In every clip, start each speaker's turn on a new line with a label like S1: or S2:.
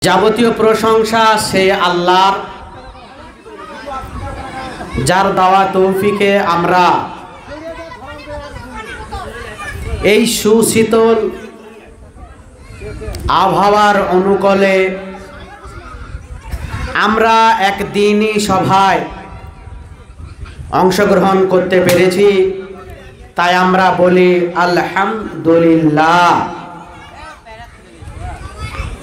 S1: যাবতীয় প্রশংসা সে আল্লাহর, যার দেওয়া তৌফিকে আমরা এই সুশীতল আবহাওয়ার অনুকূলে আমরা একদিনই সভায় অংশগ্রহণ করতে পেরেছি, তাই আমরা বলি আলহামদুলিল্লাহ।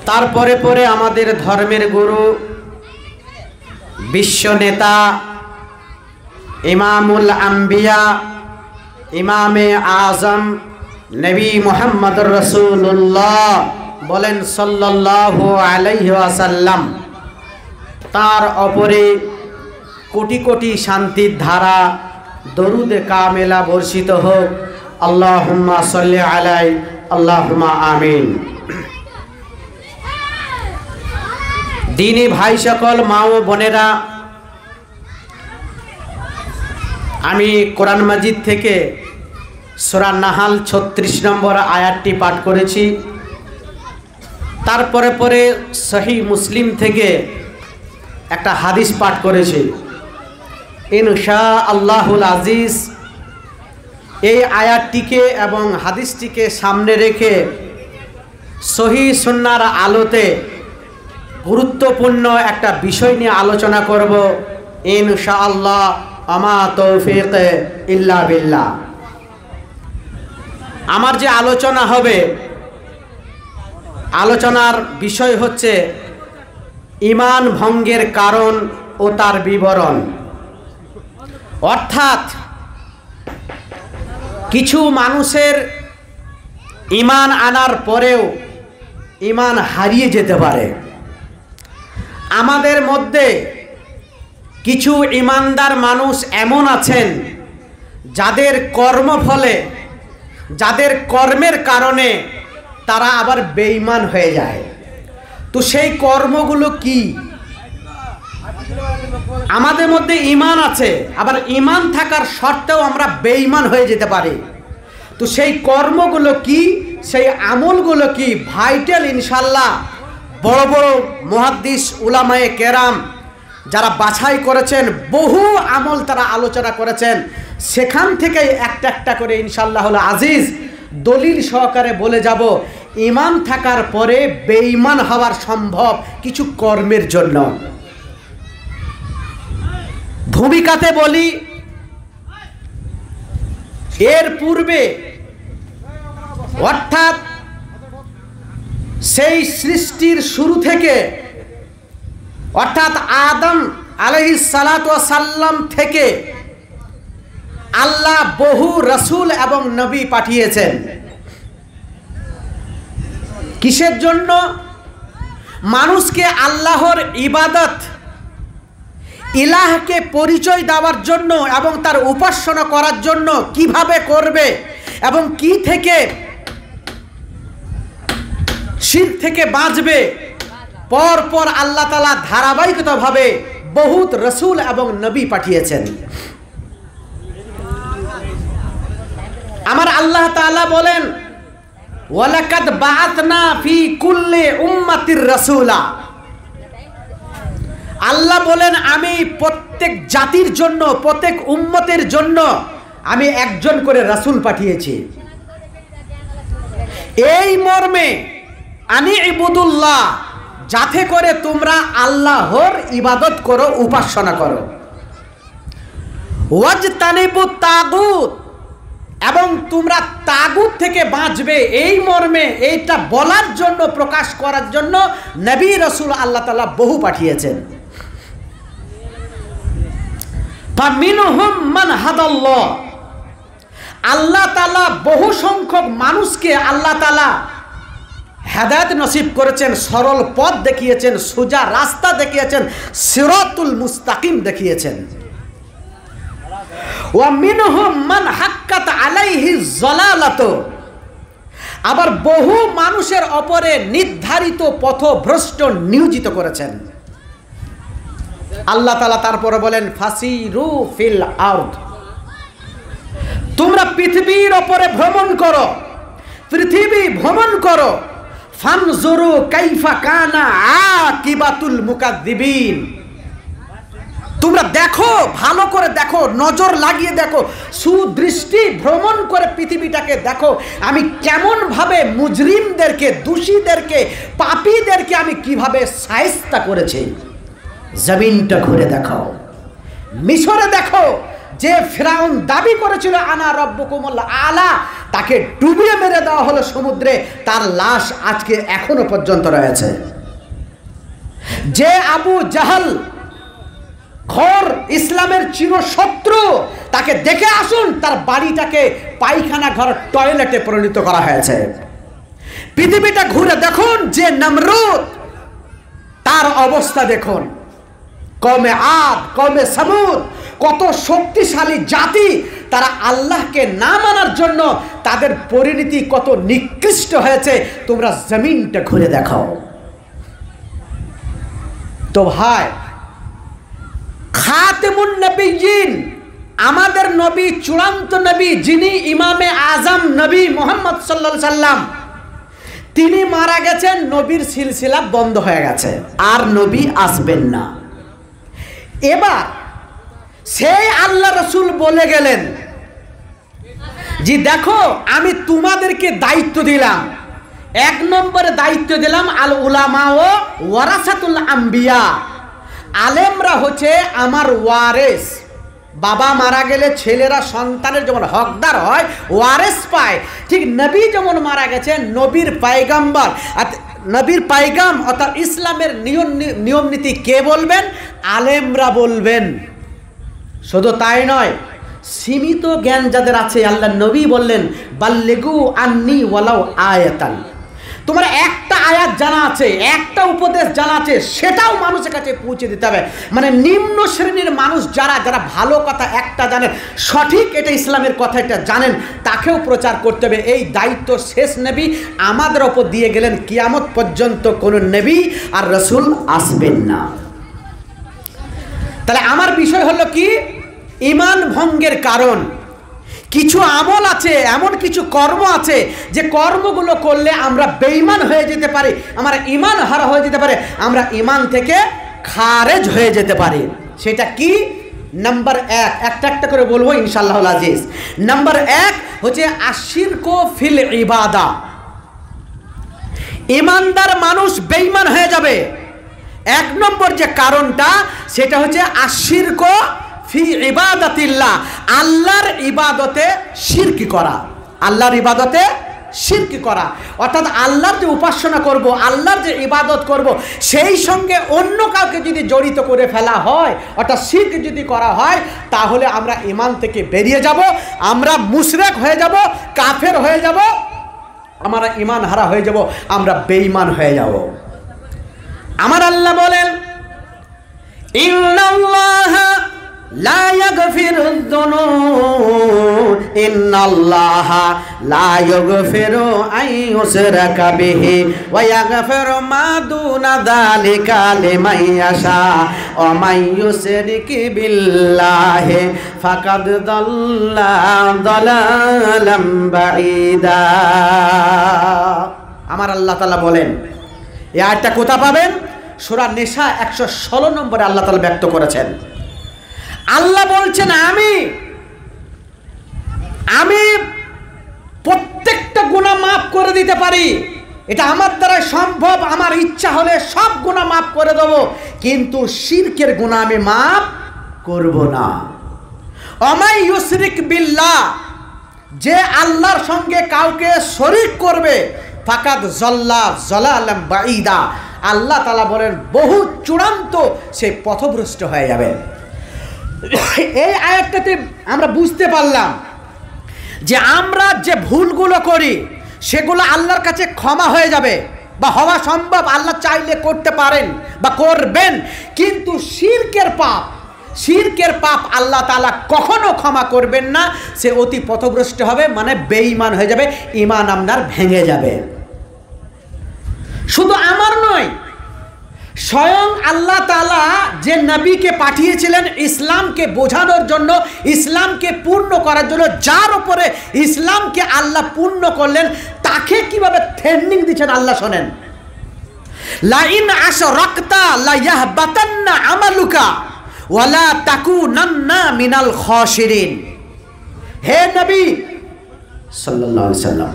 S1: তারপরে পরে আমাদের ধর্মের গুরু, বিশ্ব নেতা, ইমামুল আম্বিয়া, ইমামে আজম নবী মুহাম্মদুর রাসূলুল্লাহ বলেন সাল্লাল্লাহু আলাইহি ওয়াসাল্লাম, তার অপরে কোটি কোটি শান্তির ধারা দরুদে কামেলা বর্ষিত হোক। আল্লাহুম্মা সাল্লি আলাই, আল্লাহুম্মা আমিন। দিনী ভাই সকল, মা ও বোনেরা, আমি কোরআন মাজিদ থেকে সূরা নাহাল 36 নম্বর আয়াতটি পাঠ করেছি। তারপরে পরে সহিহ মুসলিম থেকে একটা হাদিস পাঠ করেছি। ইনশাআল্লাহুল আজিজ এই আয়াতটিকে এবং হাদিসটিকে সামনে রেখে সহিহ সুন্নাহর আলোতে গুরুত্বপূর্ণ একটা বিষয় নিয়ে আলোচনা করব ইনশাআল্লাহ। আমা তৌফিক ইল্লা বিল্লাহ। আমার যে আলোচনা হবে, আলোচনার বিষয় হচ্ছে ঈমান ভঙ্গের কারণ ও তার বিবরণ। অর্থাৎ কিছু মানুষের ঈমান আনার পরেও ঈমান হারিয়ে যেতে পারে। আমাদের মধ্যে কিছু ঈমানদার মানুষ এমন আছেন যাদের কর্মফলে, যাদের কর্মের কারণে তারা আবার বেঈমান হয়ে যায়। তো সেই কর্মগুলো কি? আমাদের মধ্যে ঈমান আছে, আবার ঈমান থাকার সত্ত্বেও আমরা বেঈমান হয়ে যেতে পারি। তো সেই কর্মগুলো কি, সেই আমলগুলো কি? ভাইটাল ইনশাআল্লাহ বড় বড় মুহাদ্দিস উলামায়ে কেরাম যারা বাছাই করেছেন, বহু আমল তারা আলোচনা করেছেন। সেখান থেকে একটা একটা করে ইনশাআল্লাহুল আজিজ দলিল সহকারে বলে যাব ঈমান থাকার পরে বেঈমান হওয়ার সম্ভব কিছু কর্মের জন্য। ভূমিকাতে বলি, এর পূর্বে অর্থাৎ সেই সৃষ্টির শুরু থেকে, অর্থাৎ আদম আলাইহিস সালাতু ওয়াস সালাম থেকে আল্লাহ বহু রাসূল এবং নবী পাঠিয়েছেন। কিসের জন্য? মানুষকে আল্লাহর ইবাদত, ইলাহকে পরিচয় দেওয়ার জন্য এবং তার উপাসনা করার জন্য, কিভাবে করবে এবং কি থেকে শিরক থেকে বাঁচবে, পর পর আল্লাহ তাআলা ধারাবাহিকভাবে বহুত রাসূল এবং নবী পাঠিয়েছেন। আমার আল্লাহ তাআলা বলেন ওয়ালাকাদ বাআতনা ফি কুল্লি উম্মাতির রাসূলা। আল্লাহ বলেন আমি প্রত্যেক জাতির জন্য, প্রত্যেক উম্মতের জন্য আমি একজন করে রাসূল পাঠিয়েছি। এই মর্মে আনি ইবুদুল্লাহ, যাতে করে তোমরা আল্লাহর ইবাদত করো, উপাসনা করো। ওয়াজতানিবুত তাগুত, এবং তোমরা তাগুত থেকে বাঁচবে। এই মর্মে এইটা বলার জন্য, প্রকাশ করার জন্য নবী রাসূল আল্লাহ তাআলা বহু পাঠিয়েছেন। ফামিনহুম মান হাদাল্লাহ, আল্লাহ তাআলা বহু সংখ্যক মানুষকে আল্লাহ তাআলা হেদায়েত নসিব করেছেন, সরল পথ দেখিয়েছেন, সোজা রাস্তা দেখিয়েছেন, সিরাতুল মুস্তাকিম দেখিয়েছেন। ওয়া মিনহুম মান হাক্কাত আলাইহি যালালাতু, আবার বহু মানুষের উপরে নির্ধারিত পথভ্রষ্ট নিয়োজিত করেছেন। আল্লাহ তাআলা তারপরে বলেন ফাসিরু ফিল আরদ, তোমরা পৃথিবীর উপরে ভ্রমণ করো, পৃথিবী ভ্রমণ করো। ফানজুরু কাইফা কানা আকিবাতুল মুকাদ্দিবিন। তোমরা দেখো, ভালো করে দেখো, নজর লাগিয়ে দেখো, সুদৃষ্টি ভ্রমণ করে পৃথিবীটাকে দেখো, আমি কেমন ভাবে মুজরিমদেরকে, দোষীদেরকে, পাপীদেরকে আমি কিভাবে শায়েস্তা করেছি। জমিনটা ঘুরে দেখো, মিশরে দেখো, যে ফিরাউন দাবি করেছিল আনা রব্বুকুমুল আলা, তাকে ডুবিয়ে মেরে দেওয়া হলো সমুদ্রে, তার লাশ আজকে এখনো পর্যন্ত রয়েছে। যে আবু জাহাল ঘোর ইসলামের চিরশত্রু, তাকে দেখে আসুন, তার বাড়িটাকে পায়খানা ঘর, টয়লেটে পরিণত করা হয়েছে। পৃথিবীটা ঘুরে দেখুন, যে নমরুদ, তার অবস্থা দেখুন। কওমে আদ, কওমে সামুদ, কত শক্তিশালী জাতি, তারা আল্লাহকে না মানার জন্য তাদের পরিণতি কত নিকৃষ্ট হয়েছে। তোমরা জমিনটা ঘুরে দেখো। তো ভাই, খাতেমুন নবীন, আমাদের নবী, চূড়ান্ত নবী, যিনি ইমামে আজম নবী মুহাম্মদ সাল্লাল্লাহু আলাইহি সাল্লাম, তিনি মারা গেছেন, নবীর সিলসিলা বন্ধ হয়ে গেছে, আর নবী আসবেন না। এবার সেই আল্লাহ রসুল বলে গেলেন যে দেখো, আমি তোমাদেরকে দায়িত্ব দিলাম, এক নম্বরে দায়িত্ব দিলাম আল উলামা ও ওয়ারাসাতুল আম্বিয়া, আলেমরা হচ্ছে আমার ওয়ারেস। বাবা মারা গেলে ছেলেরা সন্তানের যেমন হকদার হয়, ওয়ারেস পায়, ঠিক নবী যেমন মারা গেছেন, নবীর পায়গাম্বার, নবীর পায়গাম অর্থাৎ ইসলামের নিয়ম নীতি কে বলবেন? আলেমরা বলবেন। শুধু তাই নয়, সীমিত জ্ঞান যাদের আছে, আল্লাহ নবী বললেন বাল্লিগু আন্নি ওয়ালাউ আয়াতান, তোমার একটা আয়াত জানা আছে, একটা উপদেশ জানা আছে, সেটাও মানুষের কাছে পৌঁছে দিতে হবে। মানে নিম্ন শ্রেণীর মানুষ যারা যারা ভালো কথা একটা জানেন, সঠিক এটা ইসলামের কথা এটা জানেন, তাকেও প্রচার করতে হবে। এই দায়িত্ব শেষ নবী আমাদের ওপর দিয়ে গেলেন, কিয়ামত পর্যন্ত কোনো নবী আর রসুল আসবেন না। তাহলে আমার বিষয় হলো কি, ঈমান ভঙ্গের কারণ কিছু আমল আছে, এমন কিছু কর্ম আছে যে কর্মগুলো করলে আমরা বেঈমান হয়ে যেতে পারি, আমার ঈমান হারা হয়ে যেতে পারে, আমরা ঈমান থেকে খারেজ হয়ে যেতে পারি। সেটা কি? নাম্বার এক, একটা একটা করে বলবো ইনশাআল্লাহুল আজিজ। নাম্বার এক হচ্ছে আশিরকু ফিল ইবাদা, ঈমানদার মানুষ বেঈমান হয়ে যাবে। এক নম্বর যে কারণটা, সেটা হচ্ছে আশিরকু ফি ইবাদাতিল্লাহ, আল্লাহর ইবাদতে শিরক করা, আল্লাহর ইবাদতে শিরক করা, অর্থাৎ আল্লাহর যে উপাসনা করব, আল্লাহর যে ইবাদত করব, সেই সঙ্গে অন্য কাউকে যদি জড়িত করে ফেলা হয়, অর্থাৎ শিরক যদি করা হয়, তাহলে আমরা ঈমান থেকে বেরিয়ে যাব, আমরা মুশরিক হয়ে যাব, কাফের হয়ে যাব, আমরা ঈমান হারা হয়ে যাব, আমরা বেঈমান হয়ে যাব। আমার আল্লাহ বলেন ইন্নাল্লাহা লা ইয়াগফিরুয যুনুব, ইন্নাল্লাহা লা ইয়াগফিরু আন ইউশরাকা বিহি ওয়া ইয়াগফিরু মা দুনা যালিকা লিমান ইয়াশা ওয়া মান ইউশরিক বিল্লাহি ফাকাদ দাল্লা দালালাম বাঈদা। আমার আল্লাহ তাআলা বলেন, এই আয়াতটা কোথা পাবেন? সূরা নিসা 116 নম্বরে আল্লাহ তাআলা ব্যক্ত করেছেন। আল্লাহ বলছেন আমি প্রত্যেকটা গুনাহ মাফ করে দিতে পারি, এটা আমার দ্বারা সম্ভব, আমার ইচ্ছা হলে সব গুনাহ মাফ করে দেব, কিন্তু শিরকের গুনাহ আমি মাফ করব না। ওমাই ইউশরিক বিল্লাহ, যে আল্লাহর সঙ্গে কাউকে শরীক করবে, ফাকাদ যাল্লা যালালাম বাঈদা, আল্লাহ তাআলা বলেন বহু চূড়ান্ত সে পথভ্রষ্ট হয়ে যাবে। এই আয়াতটাতে আমরা বুঝতে পারলাম যে আমরা যে ভুলগুলো করি সেগুলো আল্লাহর কাছে ক্ষমা হয়ে যাবে বা হওয়া সম্ভব, আল্লাহ চাইলে করতে পারেন বা করবেন, কিন্তু শিরকের পাপ আল্লাহ তাআলা কখনো ক্ষমা করবেন না, সে অতি পথভ্রষ্ট হবে, মানে বেঈমান হয়ে যাবে, ঈমান আপনার ভেঙে যাবে। শুধু আমার নয়, স্বয়ং আল্লাহ তাআলা যে নবীকে পাঠিয়েছিলেন ইসলামকে বোঝানোর জন্য, ইসলামকে পূর্ণ করার জন্য, যার উপরে ইসলামকে আল্লাহ পূর্ণ করলেন, তাকে কিভাবে ট্রেনিং দিচ্ছেন আল্লাহ শোনেন। লাইন আশরাকতা লা ইয়াহবাতান্না আমালুকা ওয়ালা তাকুনান্না মিনাল খাসিরিন। হে নবী সাল্লাল্লাহু আলাইহি সাল্লাম,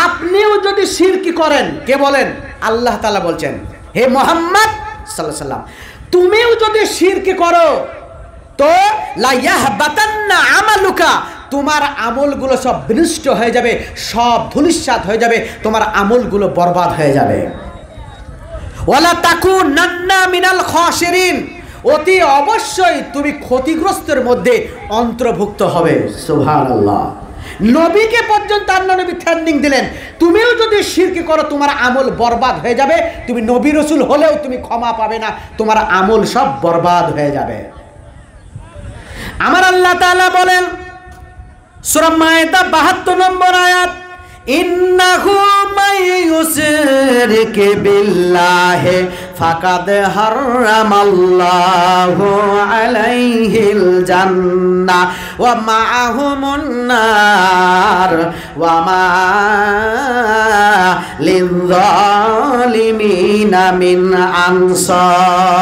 S1: আপনিও যদি শিরক করেন, কে বলেন? আল্লাহ তাআলা বলছেন, হে মুহাম্মদ সাল্লাল্লাহু আলাইহি সাল্লাম, তুমিও যদি শিরক করো তো লা ইয়াহবাতান্না আমালুকা, তোমার আমলগুলো সব বিনষ্ট হয়ে যাবে, সব ধূলিসাৎ হয়ে যাবে, তোমার আমলগুলো বরবাদ হয়ে যাবে। ওয়ালা তাকুনান্না মিনাল খাসিরিন, অতি অবশ্যই তুমি ক্ষতিগ্রস্তের মধ্যে অন্তর্ভুক্ত হবে। সুবহানাল্লাহ। নবীকে পর্যন্ত আল্লাহ নবী ট্রেনিং দিলেন, তুমিও যদি শিরক করো তোমার আমল বরবাদ হয়ে যাবে, তুমি নবী রাসূল হলেও তুমি ক্ষমা পাবে না, তোমার আমল সব বরবাদ হয়ে যাবে। আমার আল্লাহ তাআলা বলেন সূরা মায়েদা 72 নম্বর আয়াত, ইন্নাহু মাইয়ুশরিক বিল্লাহি ফাকাদ হারামাল্লাহু আলাইহিল জান্নাহ ওয়া মাআহুমুন নার ওয়া মা লিয-যালিমিনা মিন আনসার।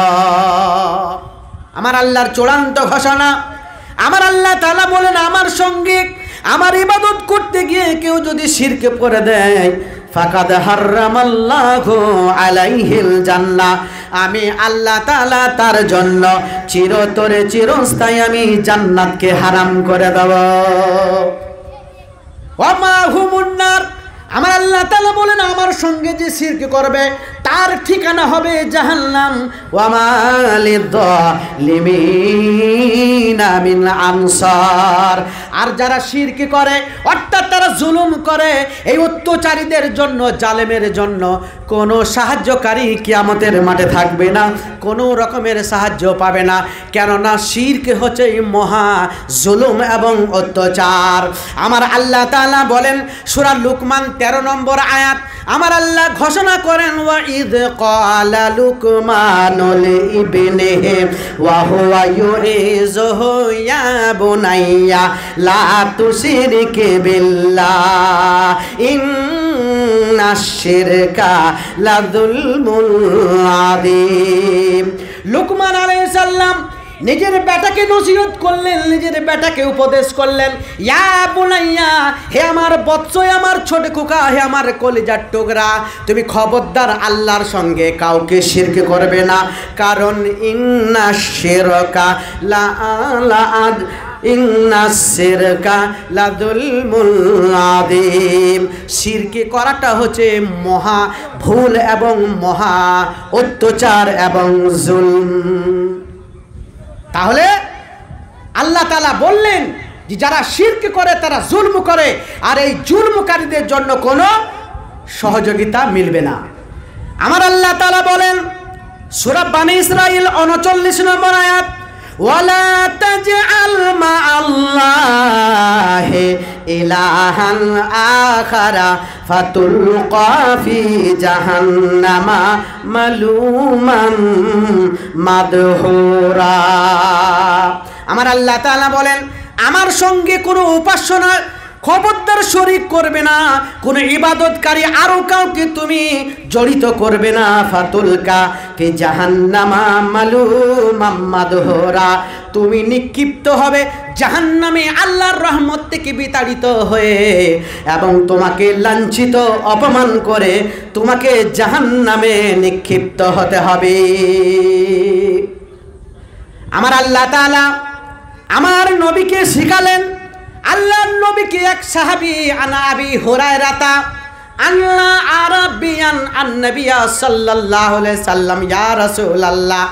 S1: আমার আল্লাহর চূড়ান্ত ঘোষণা, আমার আল্লাহ তাআলা বলেন, আমার সঙ্গে আমার ইবাদত করতে গিয়ে কেউ যদি শিরক করে দেয়, ফাকাদ হারামাল্লাহু আলাইহিল জান্নাহ, আমি আল্লাহ তাআলা তার জন্য চিরতরে চিরস্থায়ী আমি জান্নাতকে হারাম করে দেব। ওয়া মা হুমুন নার, আমার আল্লাহ তাআলা বলেন, আমার সঙ্গে যে শিরক করবে তার ঠিকানা হবে জাহান্নাম। ওয়া মা লিয-যালিমিনা মিন আনসার, আর যারা শিরক করে অর্থাৎ তারা জুলুম করে, এই অত্যাচারীদের জন্য, জালেমের জন্য কোনো সাহায্যকারী কিয়ামতের মাঠে থাকবে না, কোনো রকমের সাহায্য পাবে না। কেননা শিরক হচ্ছে মহা জুলুম এবং অত্যাচার। আমার আল্লাহ তাআলা বলেন সূরা লুকমান 13 নম্বর আয়াত, আমার আল্লাহ ঘোষণা করেন, ওয়া ইয ক্বালা লুকমানু লিইবনিহি ওয়া হুয়া ইউইযুহু ইয়া বুনাইয়া লা তুশরিক বিল্লাহ ইন্নাশ শিরকা লাযুলমুন আযীম। লুকমান আলাইহিস সালাম নিজের বেটাকে নসিহত করলেন, নিজের বেটাকে উপদেশ করলেন, ইয়া বুনাইয়া, হে আমার বৎস, আমার ছোট খোকা, হে আমার কলিজার টুকরা, তুমি খবরদার আল্লাহর সঙ্গে কাউকে শিরক করবে না, কারণ ইন্নাশ শিরকা ইন্নাশ শিরকা লাযুলমুন আযীম। শিরক করাটা হচ্ছে মহা ভুল এবং মহা অত্যাচার এবং জুলম। তাহলে আল্লাহ তাআলা বললেন যে যারা শিরক করে তারা জুলম করে, আর এই জুলমকারীদের জন্য কোনো সহযোগিতা মিলবে না। আমার আল্লাহ তাআলা বলেন সূরা বানী ইসরাঈল 39 নম্বর আয়াত, ওয়ালা তাজআল মা'আল্লাহি ইলাহান আখারা ফাতুলকা ফি জাহান্নামা মালুমান মাদহুরা। আমার আল্লাহ তাআলা বলেন, আমার সঙ্গে কোনো উপাসনা খবরদার শরীক করবে না, কোনো ইবাদতকারী আরো কাউকে তুমি জড়িত করবে না। ফাতুলকা ফি জাহান্নামা মালুমান মাদহুরা, তুমি নিক্ষিপ্ত হবে জাহান্নামে আল্লাহর রহমত থেকে বিতাড়িত হয়ে, এবং তোমাকে লাঞ্ছিত অপমান করে তোমাকে জাহান্নামে নিক্ষিপ্ত হতে হবে। আমার আল্লাহ তাআলা আমার নবীকে শিখালেন, আল্লাহর নবীকে এক সাহাবী আনা আবি হুরায়রাতা আল্লাহ আরাবিয়ান আন-নবিয়্য সাল্লাল্লাহু আলাইহি সাল্লাম, ইয়া রাসূলুল্লাহ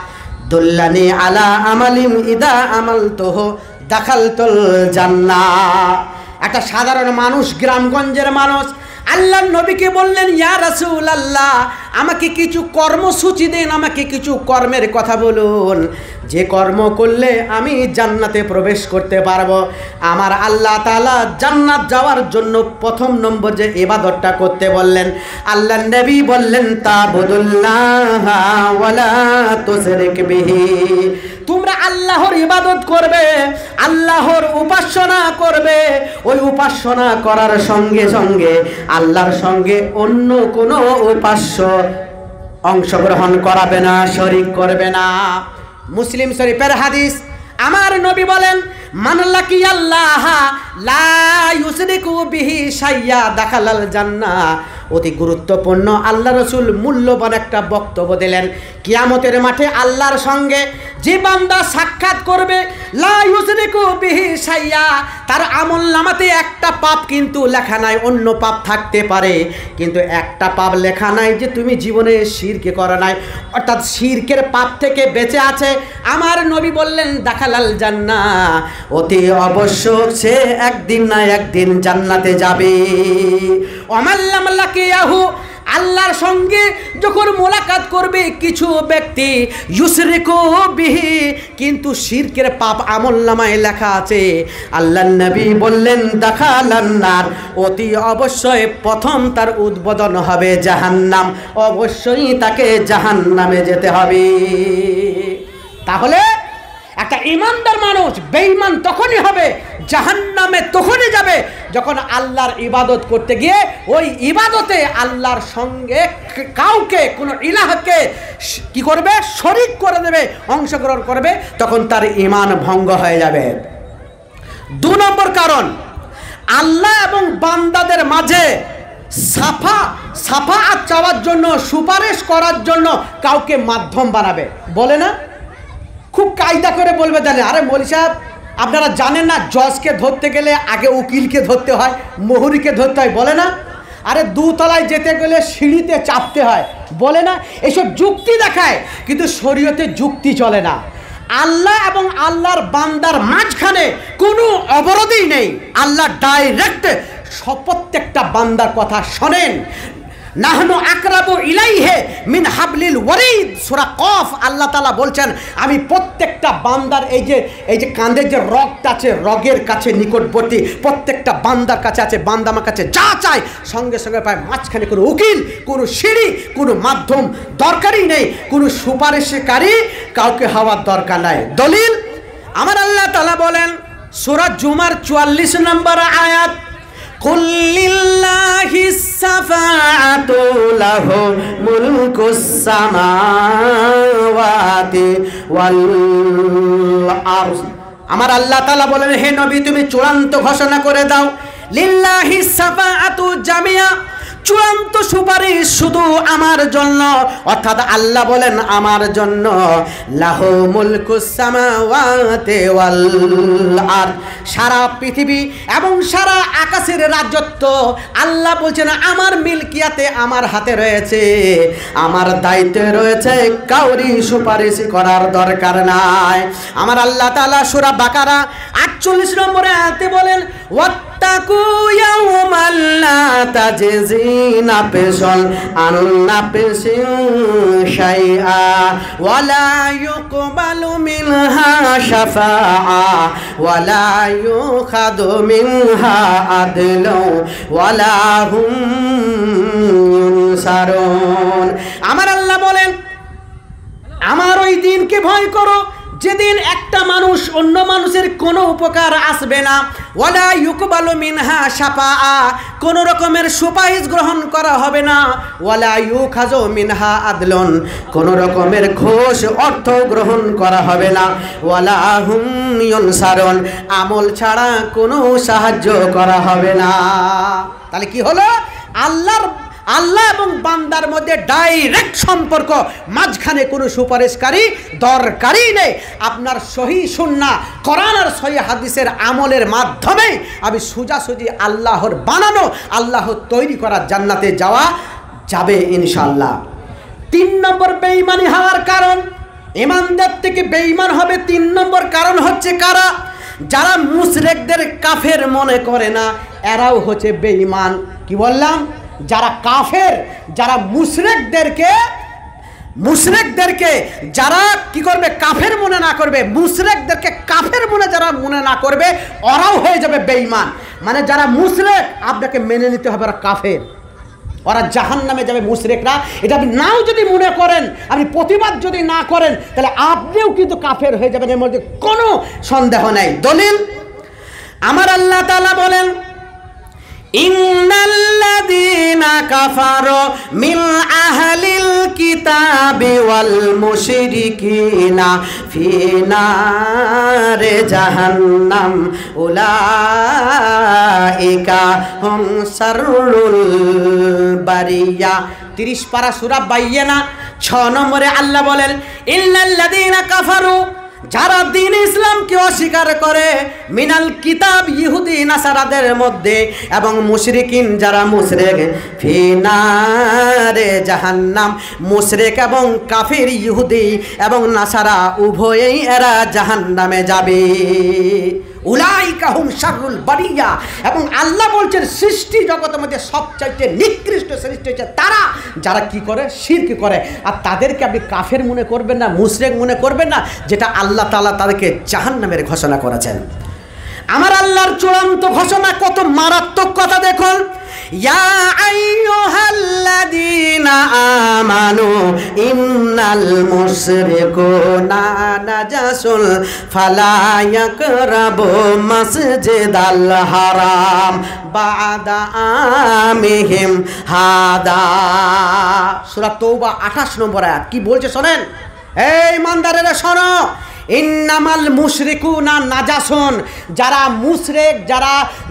S1: দুল্লানি আলা আমালিন ইদা আমালতুহু দাখালতুল জান্নাহ। একটা সাধারণ মানুষ, গ্রামগঞ্জের মানুষ, আল্লাহর নবীকে বললেন, ইয়া রাসূলুল্লাহ আমাকে কিছু কর্মসূচি দেন, আমাকে কিছু কর্মের কথা বলুন, যে কর্ম করলে আমি জান্নাতে প্রবেশ করতে পারবো। আমার আল্লাহ তাআলা জান্নাত যাওয়ার জন্য প্রথম নম্বর যে ইবাদতটা করতে বললেন, আল্লাহর নবী বললেন, তাবুদুল্লাহ ওয়ালা তুশরিক বিহি, তোমরা আল্লাহর ইবাদত করবে, আল্লাহর উপাসনা করবে, ওই উপাসনা করার সঙ্গে সঙ্গে আল্লাহর সঙ্গে অন্য কোনো উপাস্য অংশগ্রহণ করাবে না, শরীক করবে না। মুসলিম শরীফের হাদিস, আমার নবী বলেন, মান লাকিয়াল্লাহ লা ইউশরিকু বিহি শাইয়া দাখালাল জান্নাহ। অতি গুরুত্বপূর্ণ আল্লাহ রসুল মূল্যবান একটা বক্তব্য দিলেন। কিয়ামতের মাঠে আল্লাহর সঙ্গে যে বান্দা সাক্ষাৎ করবে, লা ইউশরিকু বিহি শাইয়া, তার আমলনামাতে একটা পাপ কিন্তু লেখা নাই, অন্য পাপ থাকতে পারে, কিন্তু একটা পাপ লেখা নাই যে তুমি জীবনে শিরকে করো নাই, অর্থাৎ শিরকের পাপ থেকে বেঁচে আছে। আমার নবী বললেন দাখালাল জান্নাহ, অতি অবশ্যক সে একদিন না একদিন জান্নাতে যাবে। ওমাল্লাম লাকিয়াহু, আল্লাহর সঙ্গে যখন মোলাকাত করবে কিছু ব্যক্তি, ইউশরিকু বিহি, কিন্তু শিরকের পাপ আমলনামায় লেখা আছে, আল্লাহর নবী বললেন দাখালান নার, অতি অবশ্যই প্রথম তার উদ্বোধন হবে জাহান্নাম, অবশ্যই তাকে জাহান্নামে যেতে হবে। তাহলে একটা ইমানদার মানুষ বেঈমান তখনই হবে, জাহান্নামে তখনই যাবে যখন আল্লাহর ইবাদত করতে গিয়ে ওই ইবাদতে আল্লাহর সঙ্গে কাউকে, কোনো ইলাহকে কি করবে, শরীক করে দেবে, অংশগ্রহণ করবে, তখন তার ঈমান ভঙ্গ হয়ে যাবে। 2 নম্বর কারণ, আল্লাহ এবং বান্দাদের মাঝে সাফাআত চাওয়ার জন্য, সুপারিশ করার জন্য কাউকে মাধ্যম বানাবে। বলে না, খুব কায়দা করে বলবে, জানে, আরে মৌলভী সাহেব আপনারা জানেন না জজকে ধরতে গেলে আগে উকিলকে ধরতে হয়, মোহরিকে ধরতে হয়, বলে না, আরে 2 তলায় যেতে গেলে সিঁড়িতে চাপতে হয়, বলে না। এইসব যুক্তি দেখায়, কিন্তু শরীয়তে যুক্তি চলে না। আল্লাহ এবং আল্লাহর বান্দার মাঝখানে কোনো অবরোধই নেই, আল্লাহ ডাইরেক্ট প্রত্যেকটা বান্দার কথা শোনেন। নাহনু আকরাবু ইলাইহি মিন হাবলিল ওয়ারিদ, সূরা কফ, আল্লাহ তাআলা বলছেন আমি প্রত্যেকটা বান্দার এই যে কাঁধের যে রগটা আছে, রগের কাছে নিকটবর্তী, প্রত্যেকটা বান্দার কাছে আছে। বান্দা আমার কাছে যা চায় সঙ্গে সঙ্গে পায়। মাঝখানে কোনো উকিল, কোনো সিঁড়ি, কোনো মাধ্যম দরকারই নেই, কোনো সুপারিশকারী কাউকে হওয়ার দরকার নাই। দলিল, আমার আল্লাহ তাআলা বলেন সূরা জুমার 44 নম্বর আয়াত, কুল লিল্লাহিস সাফাআতু লাহু মুলকুস সামাওয়াতি ওয়াল আরদ। আমার আল্লাহ তাআলা বলেন, হে নবী তুমি চূড়ান্ত ঘোষণা করে দাও, লিল্লাহিস সাফাআতু জামিয়া, চূড়ান্ত সুপারিশ শুধু আমার জন্য, অর্থাৎ আল্লাহ বলেন আমার জন্য। লাহু মুলকুস সামাওয়াতি ওয়াল আরদ, সারা পৃথিবী এবং সারা আকাশের রাজত্ব আল্লাহ বলছেন আমার মিলকিয়াতে, আমার হাতে রয়েছে, আমার দায়িত্বে রয়েছে, কাউরি সুপারিশ করার দরকার নাই। আমার আল্লাহ তাআলা সূরা বাকারা 48 নম্বরে আয়াতে বলেন, ওয়াত্তাকু ইয়াওমান লা তাজজি নাফসুন আন নাফসিন শাইআ ওয়ালা ইউকবালু মিনহা শাফাআ ওয়ালা ইউখাযু মিনহা আদলু ওয়ালা হুম ইউনসারুন। আমার আল্লাহ বলেন আমার ওই দিনকে ভয় করো যেদিন একটা মানুষ অন্য মানুষের কোনো উপকার আসবে না, ওয়ালা ইউকবালু মিনহা শাফাআ, কোনো রকমের সুপারিশ গ্রহণ করা হবে না, ওয়ালা ইউখাযু মিনহা আদলুন, কোনো রকমের ঘোষ অর্থ গ্রহণ করা হবে না, ওয়ালা হুম ইউনসারুন, আমল ছাড়া কোনো সাহায্য করা হবে না। তাহলে কি হলো, আল্লাহ এবং বান্দার মধ্যে ডাইরেক্ট সম্পর্ক, মাঝখানে কোনো সুপারিশকারী দরকারই নেই। আপনার সহি সুন্নাহ, কোরআন আর সহি হাদিসের আমলের মাধ্যমে আমি সোজাসুজি আল্লাহর বানানো, আল্লাহর তৈরি করা জান্নাতে যাওয়া যাবে ইনশাআল্লাহ। 3 নম্বর বেঈমানি হওয়ার কারণ, ঈমানদার থেকে বেঈমান হবে 3 নম্বর কারণ হচ্ছে কারা, যারা মুশরিকদের কাফের মনে করে না, এরাও হচ্ছে বেঈমান। কি বললাম, যারা কাফের, যারা মুশরিকদেরকে যারা কি করবে, কাফের মনে না করবে, মুশরিকদেরকে কাফের যারা মনে না করবে, ওরাও হয়ে যাবে বেঈমান। মানে যারা মুশরিক আপনাকে মেনে নিতে হবে, ওরা কাফের, ওরা জাহান্নামে যাবে মুশরিকরা। এটা আপনি নাও যদি মনে করেন, আপনি প্রতিবাদ যদি না করেন, তাহলে আপনিও কিন্তু কাফের হয়ে যাবেন, এর মধ্যে কোনো সন্দেহ নাই। দলিল, আমার আল্লাহ তাআলা বলেন ইন্নাল্লাযীনা কাফারু মিন আহলিল কিতাবি ওয়াল মুশরিকিনা ফি নারে জাহান্নাম উলাইকা হুম শাররুল বারিয়া। 30 পারা সূরা বাইয়িনা 6 নম্বরে আল্লাহ বলেন ইন্নাল্লাযীনা কাফারু, যারা দ্বীন ইসলামকে অস্বীকার করে, মিনাল কিতাব ইহুদি নাসারাদের মধ্যে, এবং মুশরিকিন যারা মুশরিক, ফি নারে জাহান্নাম, মুশরিক এবং কাফির ইহুদি এবং নাসারা উভয়েই এরা জাহান্নামে যাবে। উলাইকা হুম শাররুল বারিয়া, এবং আল্লাহ বলছেন সৃষ্টি জগতের মধ্যে সবচাইতে নিকৃষ্ট সৃষ্টি হচ্ছে তারা যারা কি করে, শিরক করে। আর তাদেরকে আপনি কাফের মনে করবেন না, মুশরিক মনে করবেন না, যেটা আল্লাহ তাআলা তাদেরকে জাহান্নামের ঘোষণা করেছেন। আমার আল্লাহর চূড়ান্ত ঘোষণা কত মারাত্মক কথা দেখুন। ইয়া আইয়ুহাল্লাযীনা আমানু ইন্নাল মুশরিকুনা নাজাসুন ফালা ইয়াকরাবু মাসজিদাল হারাম বাদা আমিহিম হাদা। সূরা তাওবা 28 নম্বর আয়াত কি বলছে শোনেন। এই ইমানদারেরা শোনো, ইন্নামাল মুশরিকুনা নাজাসুন, যারা মুশরিক,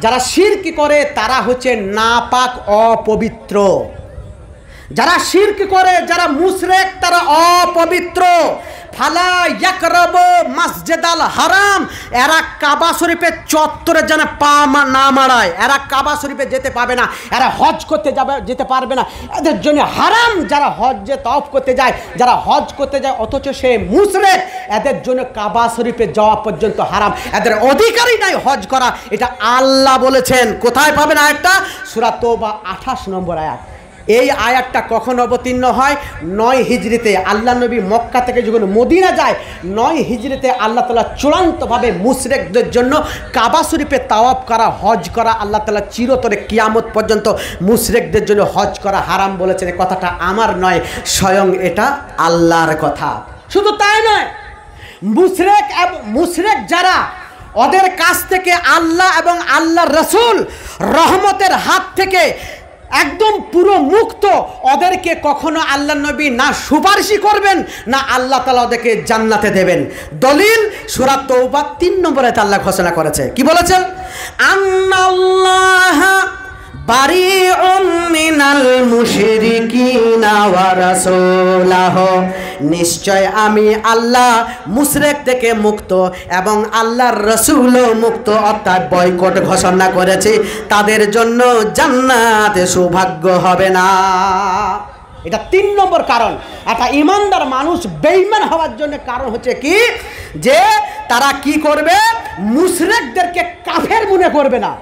S1: যারা শিরক করে তারা হচ্ছে নাপাক, অপবিত্র। যারা শিরক করে, যারা মুশরিক, তারা অপবিত্র। ফালা ইয়াকরাবু মসজিদাল হারাম, এরা কাবা শরীফের চত্বরে যেন পা না মারায়, এরা কাবা শরীফে যেতে পাবে না, এরা হজ করতে যেতে পারবে না, এদের জন্য হারাম। যারা হজ্জে তওয়াফ করতে যায়, যারা হজ করতে যায় অথচ সে মুশরিক, এদের জন্য কাবা শরীফে যাওয়া পর্যন্ত হারাম, এদের অধিকারই নাই হজ করা। এটা আল্লাহ বলেছেন। কোথায় পাবেন আয়াতটা? সূরা তাওবা 28 নম্বর আয়াত। এই আয়াতটা কখন অবতীর্ণ হয়? 9 হিজরিতে। আল্লাহ নবী মক্কা থেকে যখন মদিনা যায়, 9 হিজরিতে আল্লাহ তাআলা চূড়ান্তভাবে মুশরিকদের জন্য কাবা শরীফে তাওয়াফ করা, হজ করা আল্লাহ তাআলা চিরতরে কিয়ামত পর্যন্ত মুশরিকদের জন্য হজ করা হারাম বলেছেন। এই কথাটা আমার নয়, স্বয়ং এটা আল্লাহর কথা। শুধু তাই নয়, মুশরিক যারা, ওদের কাছ থেকে আল্লাহ এবং আল্লাহর রাসূল রহমতের হাত থেকে একদম পুরো মুক্ত। ওদেরকে কখনো আল্লাহ নবী না সুপারিশই করবেন, না আল্লাহ তাআলা ওদেরকে জান্নাতে দেবেন। দলিল সূরা তাওবা 3 নম্বরে আল্লাহ ঘোষণা করেছে। কি বলেছেন? আন্নাল্লাহ বারিউম মিনাল মুশরিকিনা ওয়া রাসূলুহু, নিশ্চয় আমি আল্লাহ মুশরিক থেকে মুক্ত এবং আল্লাহর রাসূলও মুক্ত, অর্থাৎ বয়কট ঘোষণা করেছি, তাদের জন্য জান্নাতে সৌভাগ্য হবে না। এটা 3 নম্বর কারণ। একটা ইমানদার মানুষ বেঈমান হওয়ার জন্য কারণ হচ্ছে কি, যে তারা কি করবে, মুশরিকদেরকে কাফের মনে করবে না।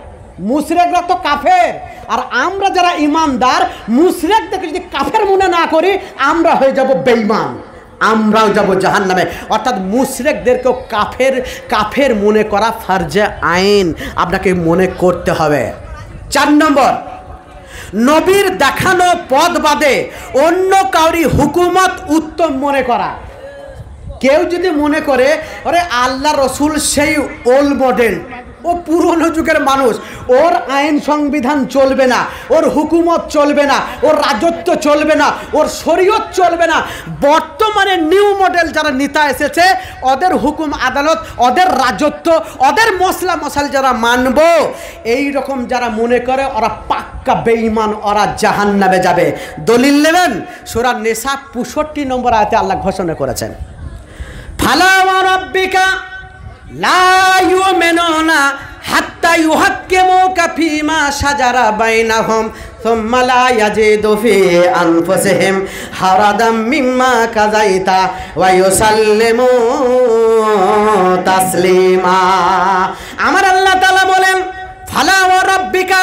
S1: মুশরিকরা তো কাফের, আর আমরা যারা ইমানদার মুশরিকদেরকে যদি কাফের মনে না করি, আমরা হয়ে যাব বেঈমান, আমরাও যাব জাহান্নামে। অর্থাৎ মুশরিকদেরকেও কাফের মনে করা ফরজে আইন, আপনাকে মনে করতে হবে। 4 নম্বর, নবীর দেখানো পথ বাদে অন্য কাউরি হুকুমত উত্তম মনে করা। কেউ যদি মনে করে আরে আল্লাহ রসুল সেই ওল্ড মডেল, ও পুরনো যুগের মানুষ, ওর আইন সংবিধান চলবে না, ওর হুকুমত চলবে না, ওর রাজত্ব চলবে না, ওর শরীয়ত চলবে না। বর্তমানে নিউ মডেল যারা নেতা এসেছে, ওদের হুকুম আদালত, ওদের রাজত্ব, ওদের মশলা মশাল যারা মানব, এই রকম যারা মনে করে ওরা পাক্কা বেঈমান, ওরা জাহান্নামে যাবে। দলিল নেবেন, সূরা নিসা 65 নম্বর আয়াতে আল্লাহ ঘোষণা করেছেন, ফালা ওয়া রাব্বিকা লা ইউমিনুনা হাত্তা ইউহাক্কিমুকা ফীমা শাজারা বাইনাহুম সুম্মা লা ইয়াজিদু ফি আনফুসিহিম হারাদাম মিম্মা কাযাইতা ওয়া ইউসাল্লিমু তাসলিমা। আমার আল্লাহ তাআলা বলেন, ফালা ওয়া রাব্বিকা,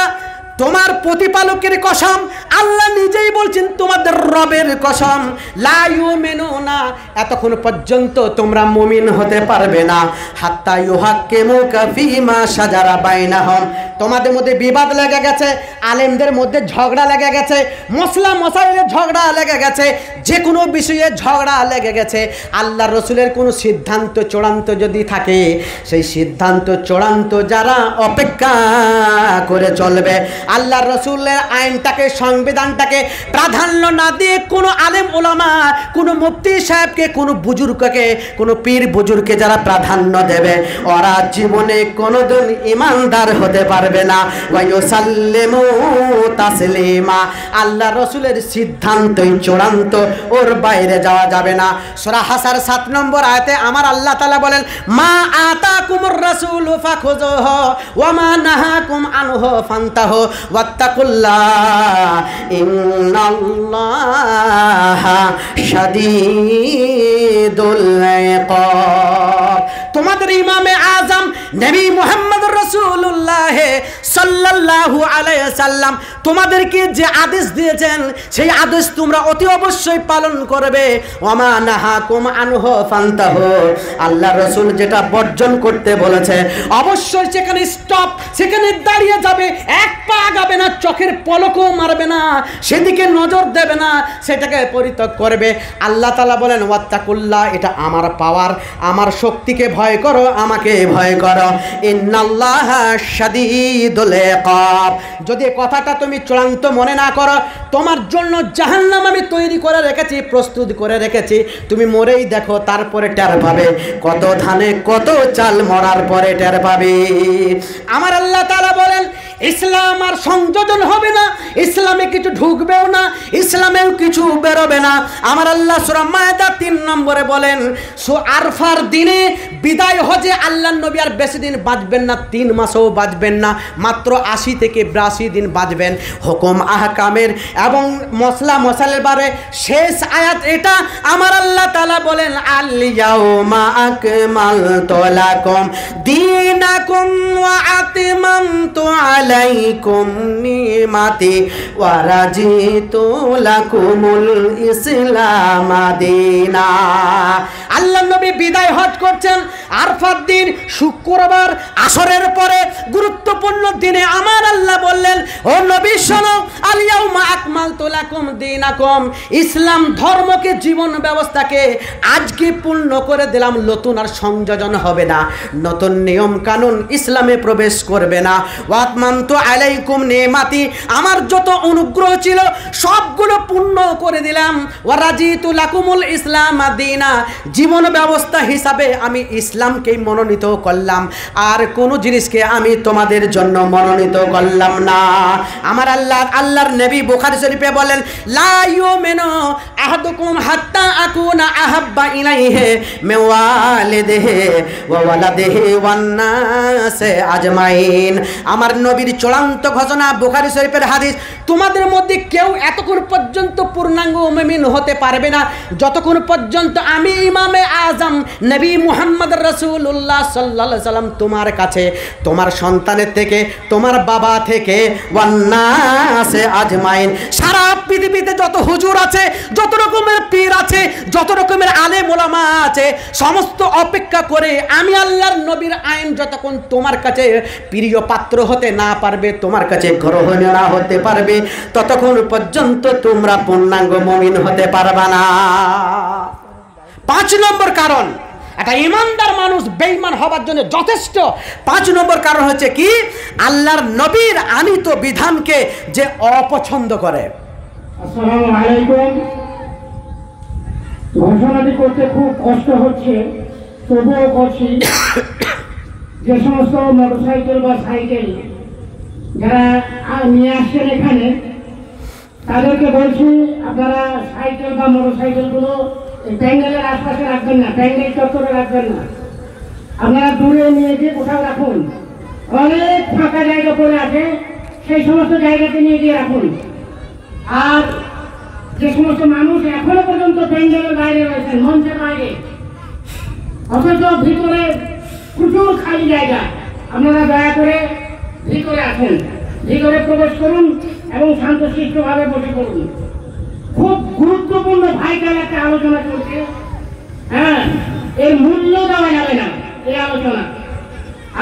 S1: তোমার প্রতিপালকের কসম, আল্লাহ নিজেই বলছেন তোমাদের রবের কসম লা ইউমিনুনা, এতক্ষণ পর্যন্ত তোমরা মুমিন হতে পারবে না হাত্তা ইউহাক্কিমুকা ফীমা শাজারা বাইনাহুম, তোমাদের মধ্যে বিবাদ লেগে গেছে, আলেমদের মধ্যে ঝগড়া লেগে গেছে, মশলা মশাইলের ঝগড়া লেগে গেছে, যে কোনো বিষয়ে ঝগড়া লেগে গেছে, আল্লাহ রসুলের কোনো সিদ্ধান্ত চূড়ান্ত যদি থাকে, সেই সিদ্ধান্ত চূড়ান্ত যারা অপেক্ষা করে চলবে, আল্লাহ রসুলের আইনটাকে সংবিধানটাকে প্রাধান্য না দিয়ে কোনো আলেম ওলামা, কোনো মুফতি সাহেবকে, কোনো বুজুর্গকে, কোনো পীর বুজুর্গকে যারা প্রাধান্য দেবে, ওরা জীবনে কোনোদিন ইমানদার হতে পারবে না। ওয়ায়ুসাল্লিমু তাসলিমা, আল্লাহ রসুলের সিদ্ধান্তই চূড়ান্ত, ওর বাইরে যাওয়া যাবে না। সূরা হাসার 7 নম্বর আয়াতে আমার আল্লাহ তাআলা বলেন মা আতাকুমুর রাসূলু ফাখুযুহু ওয়া মা নাহাকুম আনহু ফান্তাহু ওয়াত্তাকুল্লাহ ইন্নাল্লাহা শাদীদুল ইকাব। তোমাদের ইমামে আজম নবী মুহাম্মদুর রাসূলুল্লাহ সাল্লাল্লাহু আলাইহি সাল্লাম তোমাদেরকে যে আদেশ দিয়েছেন, সেই আদেশ তোমরা অতি অবশ্যই পালন করবে। ওয়ামা নাহাকুম আনহু ফান্তাহু, আল্লাহ রাসূল যেটা বর্জন করতে বলেছে অবশ্যই সেখানে স্টপ, সেখানে দাঁড়িয়ে যাবে, এক পা আগাবে না, চোখের পলকও মারবে না, সেদিকে নজর দেবে না, সেটাকে পরিত্যাগ করবে। আল্লাহ তাআলা বলেন ওয়াত্তাকুল্লাহ, এটা আমার পাওয়ার, আমার শক্তিকে ভয় করো, আমাকে ভয় করো। ইন্নাল্লাহা শাদীদুল ইকাব, যদি কথাটা তুমি চূড়ান্ত মনে না করো, তোমার জন্য জাহান্নাম আমি তৈরি করে রেখেছি, প্রস্তুত করে রেখেছি, তুমি মরেই দেখো, তারপরে টের পাবে কত ধানে কত চাল, মরার পরে টের পাবে। আমার আল্লাহ তাআলা বলেন ইসলাম আর সংযোজন হবে না, ইসলামে কিছু ঢুকবেও না, ইসলামেও কিছু বেরোবে না। আমার আল্লাহ সূরা মায়েদা 3 নম্বরে বলেন আরফার দিনে বিদায় হজে আল্লাহর নবী আর বেশি দিন বাঁচবেন না, 3 মাসও বাঁচবেন না, মাত্র 80 থেকে 82 দিন বাঁচবেন। হুকুম আহকামের এবং মশলা মশালের বারে শেষ আয়াত এটা। আমার আল্লাহ তাআলা বলেন আল ইয়াউমা আকমালতু লাকুম দীনাকুম ওয়া আতমামতু আলাইকুম নিমাতি ওয়া রাজিতু লাকুমুল ইসলাম দীনা। আল্লাহর নবী বিদায় হজ করছেন আরফার দিন, শুক্রবার আসরের পরে গুরুত্বপূর্ণ দিনে। আমার আল্লাহ বললেন ও নবী শোনো, আল ইয়াউমা আকমালতু লাকুম দীনাকুম, ইসলাম ধর্মকে, জীবন ব্যবস্থাকে আজকে পূর্ণ করে দিলাম, নতুন আর সংযোজন হবে না, নতুন নিয়ম কানুন ইসলামে প্রবেশ করবে না। ওয়া আতমামতু আলাইকুম নিমাতি, আমার যত অনুগ্রহ ছিল সবগুলো পূর্ণ করে দিলাম। ওয়া রাজিতু লাকুমুল ইসলাম দীনা, জীবন ব্যবস্থা হিসাবে আমি ইসলামকেই মনোনীত করলাম, আর কোনো জিনিসকে আমি তোমাদের জন্য মনোনীত করলাম না। আমার আল্লাহর নবী বুখারী শরীফে বলেন লা ইউমিনু আহাদুকুম হাত্তা আকুনা আহাব্বা ইলাইহি মিন ওয়ালিদিহি ওয়া ওয়ালাদিহি ওয়ান নাসি আজমাইন। আমার নবীর চূড়ান্ত ঘোষণা, বুখারী শরীফের হাদিস, তোমাদের মধ্যে কেউ এতক্ষণ পর্যন্ত পূর্ণাঙ্গ মুমিন হতে পারবে না যতক্ষণ পর্যন্ত আমি ইমামে আজম নবী মুহাম্মদ রাসূলুল্লাহ সাল্লাল্লাহু আলাইহি সাল্লাম তোমার কাছে, তোমার সন্তানের থেকে, তোমার বাবা থেকে, ওয়ান নাসি আজমাইন, সারা পৃথিবীতে যত হুজুর আছে, যত রকমের পীর আছে, যত রকমের আলেম ওলামা আছে, সমস্ত অপেক্ষা করে আমি আল্লাহর নবীর আইন যতক্ষণ তোমার কাছে প্রিয় পাত্র হতে না পারবে, তোমার কাছে গ্রহণ না হতে পারবে, ততক্ষণ পর্যন্ত তোমরা পূর্ণাঙ্গ মুমিন হতে পারবে না। 5 নম্বর কারণ, একটা ইমানদার মানুষ বেঈমান হবার জন্য যথেষ্ট। 5 নম্বর কারণ হচ্ছে কি, আল্লাহর নবীর আনিত বিধানকে যে অপছন্দ করে।
S2: আসসালামু আলাইকুম। ঘোষণাটি করতে খুব কষ্ট হচ্ছে, তবুও করছি। যে সমস্ত মোটরসাইকেল বা সাইকেল যারা নিয়ে আসছেন এখানে, তাদেরকে বলছি আপনারা সাইকেল বা মোটরসাইকেলগুলো প্যান্ডেলের আশপাশে রাখবেন না, প্যান্ডেল চত্বরে রাখবেন না, আপনারা দূরে নিয়ে গিয়ে কোথাও রাখুন। অনেক ফাঁকা জায়গা পড়ে আছে, সেই সমস্ত জায়গাতে নিয়ে গিয়ে রাখুন। আর যে সমস্ত মানুষ এখনো পর্যন্ত প্যান্ডেলের বাইরে রয়েছেন, মঞ্চের বাইরে, অথচ ভিতরে প্রচুর খালি জায়গা, আপনারা দয়া করে ভিতরে আসুন, ভিতরে প্রবেশ করুন, এবং শান্তশিষ্টভাবে বসে পড়ুন। খুব গুরুত্বপূর্ণ ভাইটাল একটা আলোচনা চলছে। হ্যাঁ, এর মূল্য দেওয়া যাবে না এই আলোচনা।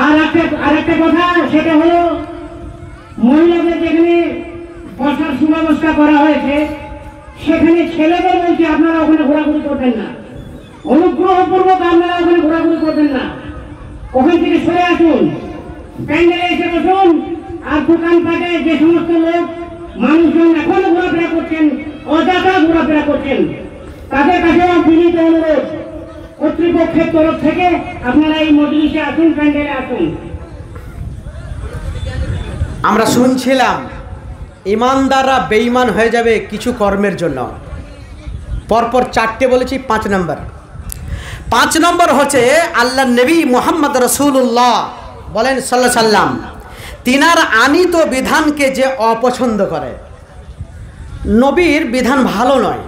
S2: আর একটা কথা, সেটা হলো মহিলাদের যেখানে বসার সুব্যবস্থা করা হয়েছে সেখানে ছেলেদের বলছি আপনারা ওখানে ঘোরাঘুরি করবেন না, অনুগ্রহপূর্বক আপনারা ওখানে ঘোরাঘুরি করবেন না, ওখান থেকে সরে আসুন, প্যান্ডেলে এসে বসুন। আর দোকানপাটে যে সমস্ত লোক মানুষজন এখনো ঘোরাফেরা করছেন, অযথা ঘোরাফেরা করছেন, তাদের কাছেও বিনীত অনুরোধ, কর্তৃপক্ষের তরফ থেকে আপনারা এই মজলিসে আসুন, প্যান্ডেলে আসুন।
S1: আমরা শুনছিলাম ইমানদাররা বেঈমান হয়ে যাবে কিছু কর্মের জন্য। পরপর 4টে বলেছি, 5 নম্বর হচ্ছে আল্লাহ নবী মুহাম্মদ রাসূলুল্লাহ বলেন সাল্লাল্লাহু আলাইহি সাল্লাম, তিনার আনিত বিধানকে যে অপছন্দ করে, নবীর বিধান ভালো নয়,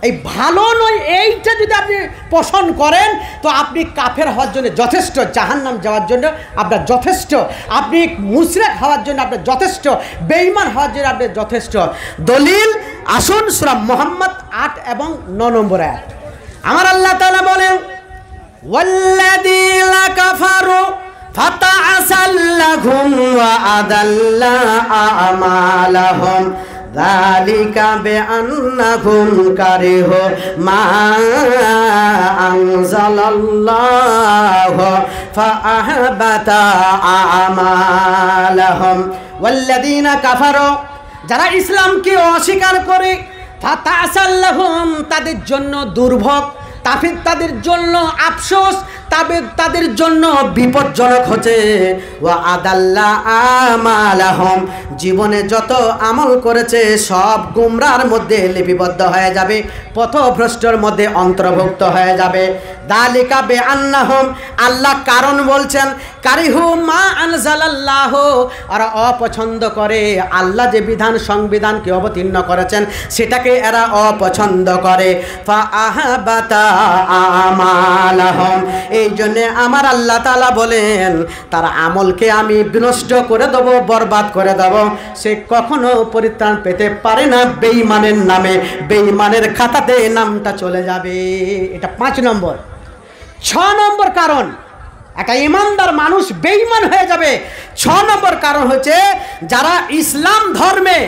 S1: এই ভালো নয় এইটা যদি আপনি পোষণ করেন তো আপনি কাফের হওয়ার জন্য যথেষ্ট, জাহান্নাম যাওয়ার জন্য আপনার যথেষ্ট, আপনি মুশরিক হওয়ার জন্য আপনার যথেষ্ট, বেঈমান হওয়ার জন্য আপনার যথেষ্ট। দলিল আসুন সূরা মুহাম্মদ 8 এবং 9 নম্বর আয়াত। আমার আল্লাহ তাআলা বলেন, ওয়াল্লাযীনা কাফারু ফাতাআসাল্লাহুম ওয়া আদাল্লা আমালাহুম যালিকা বিআন্নাহুম কারিহু মা আনজালাল্লাহু ফাআহবাতা আমালাহুম। ওয়াল্লাযীনা কাফারু, যারা ইসলামকে অস্বীকার করে, ফাতাআসাল্লাহুম, তাদের জন্য দুর্ভোগ, তাদের জন্য আফসোস, তাদের জন্য বিপজ্জনক হচ্ছে। ওয়া আদাল্লা আমালাহুম, জীবনে যত আমল করেছে সব গুমরার মধ্যে লিপিবদ্ধ হয়ে যাবে, পথভ্রষ্টর মধ্যে অন্তর্ভুক্ত হয়ে যাবে। যালিকা বিআন্নাহুম, আল্লাহ কারণ বলছেন, কারিহু মা আনজালাল্লাহ, আর অপছন্দ করে আল্লাহ যে বিধান সংবিধানকে অবতীর্ণ করেছেন সেটাকে এরা অপছন্দ করে। ফাআহবাতা আমালাহুম, এই জন্যে আমার আল্লাহ তাআলা বলেন তার আমলকে আমি বিনষ্ট করে দেব, বরবাদ করে দেব। সে কখনো পরিত্রাণ পেতে পারে না, বেঈমানের নামে, বেঈমানের খাতাতে নামটা চলে যাবে। এটা 5 নম্বর। 6 নম্বর কারণ, একটা ইমানদার মানুষ বেঈমান হয়ে যাবে। 6 নম্বর কারণ হচ্ছে যারা ইসলাম ধর্মে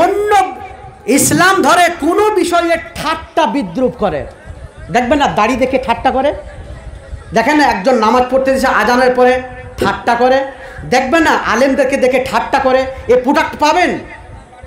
S1: অন্য ইসলাম ধরে কোনো বিষয়ে ঠাট্টা বিদ্রুপ করে। দেখবেন না দাড়ি দেখে ঠাট্টা করে, দেখেন না একজন নামাজ পড়তে দিয়েছে আজানের পরে ঠাট্টা করে, দেখবেন না আলেমদেরকে দেখে ঠাট্টা করে, এ প্রোডাক্ট পাবেন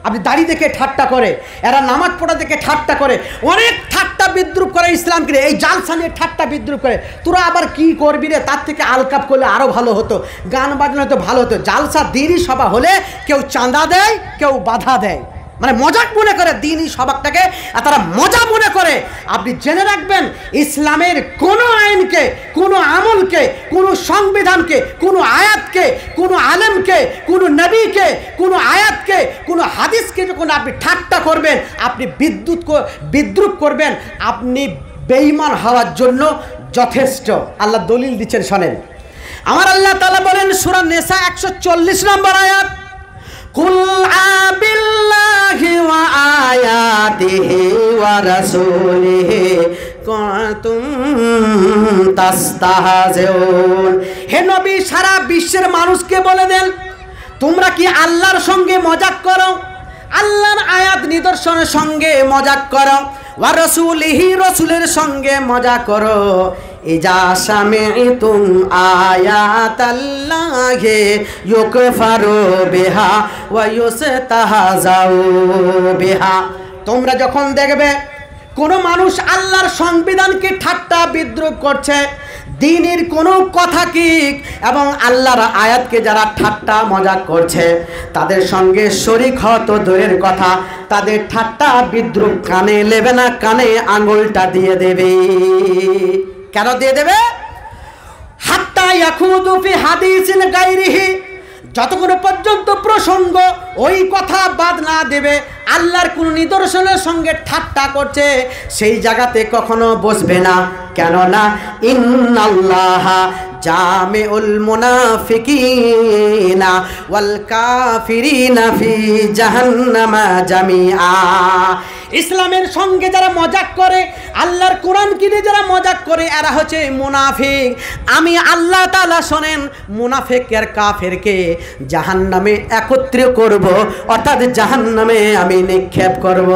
S1: আপনি দাড়ি দেখে ঠাট্টা করে, এরা নামাজ পড়া দেখে ঠাট্টা করে, অনেক ঠাট্টা বিদ্রুপ করে ইসলামকে, এই জালসা নিয়ে ঠাট্টা বিদ্রুপ করে। তোরা আবার কি করবি রে, তার থেকে আলকাপ করলে আরও ভালো হতো, গান বাজনা হতো ভালো হতো। জালসা দিনই সভা হলে কেউ চাঁদা দেয়, কেউ বাধা দেয়, মানে মজাক মনে করে দিনই সভাটাকে, আর তারা মজা মনে করে। আপনি জেনে রাখবেন ইসলামের কোনো আইনকে, কোনো আমলকে, কোনো সংবিধানকে, কোনো আয়াতকে, কোনো আলেমকে, কোনো নবীকে, কোনো আয়াতকে, কোনো হাদিসকে যখন আপনি ঠাট্টা করবেন, আপনি বিদ্রুপ করবেন, আপনি বেঈমান হওয়ার জন্য যথেষ্ট। আল্লাহ দলিল দিচ্ছেন, শোনেন। আমার আল্লাহ তাআলা বলেন সূরা নিসা 140 নম্বর আয়াত, কুল আবিল্লাহি ওয়া আয়াতিহি ওয়া রাসূলিহি কুনতুম তাস্তাহজিউন। হে নবী, সারা বিশ্বের মানুষকে বলে দেন, তোমরা কি আল্লাহর সঙ্গে মজাক করো, আল্লাহর আয়াত নিদর্শনের সঙ্গে মজাক করো, ওয়া রাসূলিহি, রাসূলের সঙ্গে মজা করো। ইজা সামি'তুম আয়াতাল্লাহি ইউকফারু বিহা ওয়া ইউস্তাহজাউ বিহা, তোমরা যখন দেখবে কোনো মানুষ আল্লাহর সংবিধানকে ঠাট্টা বিদ্রুপ করছে, দ্বীনের কোনো কথা কি এবং আল্লাহর আয়াতকে যারা ঠাট্টা মজাক করছে, তাদের সঙ্গে শরীক হওয়া তো দূরের কথা, তাদের ঠাট্টা বিদ্রুপ কানে নেবে না, কানে আঙুলটা দিয়ে দেবে। কেন দিয়ে দেবে? হাত্তা ইয়াখুযু ফি হাদিসিন গায়রিহি, যতক্ষণ পর্যন্ত প্রসঙ্গ ওই কথা বাদ না দেবে, আল্লাহর কোন নিদর্শনের সঙ্গে ঠাট্টা করছে সেই জায়গাতে কখনো বসবে না। কেননা ইন্নাল্লাহা জামিউল মুনাফিকিনা ওয়াল কাফিরিনা ফি জাহান্নামা জামিআ। ইসলামের সঙ্গে যারা মজাক করে, আল্লাহর কোরআন কিনে যারা মজাক করে, এরা হচ্ছে মুনাফিক। আমি আল্লাহ তাআলা শোনেন, মুনাফিকের কাফেরকে জাহান্নামে একত্রিত করব, অর্থাৎ জাহান্নামে আমি নিক্ষেপ করব।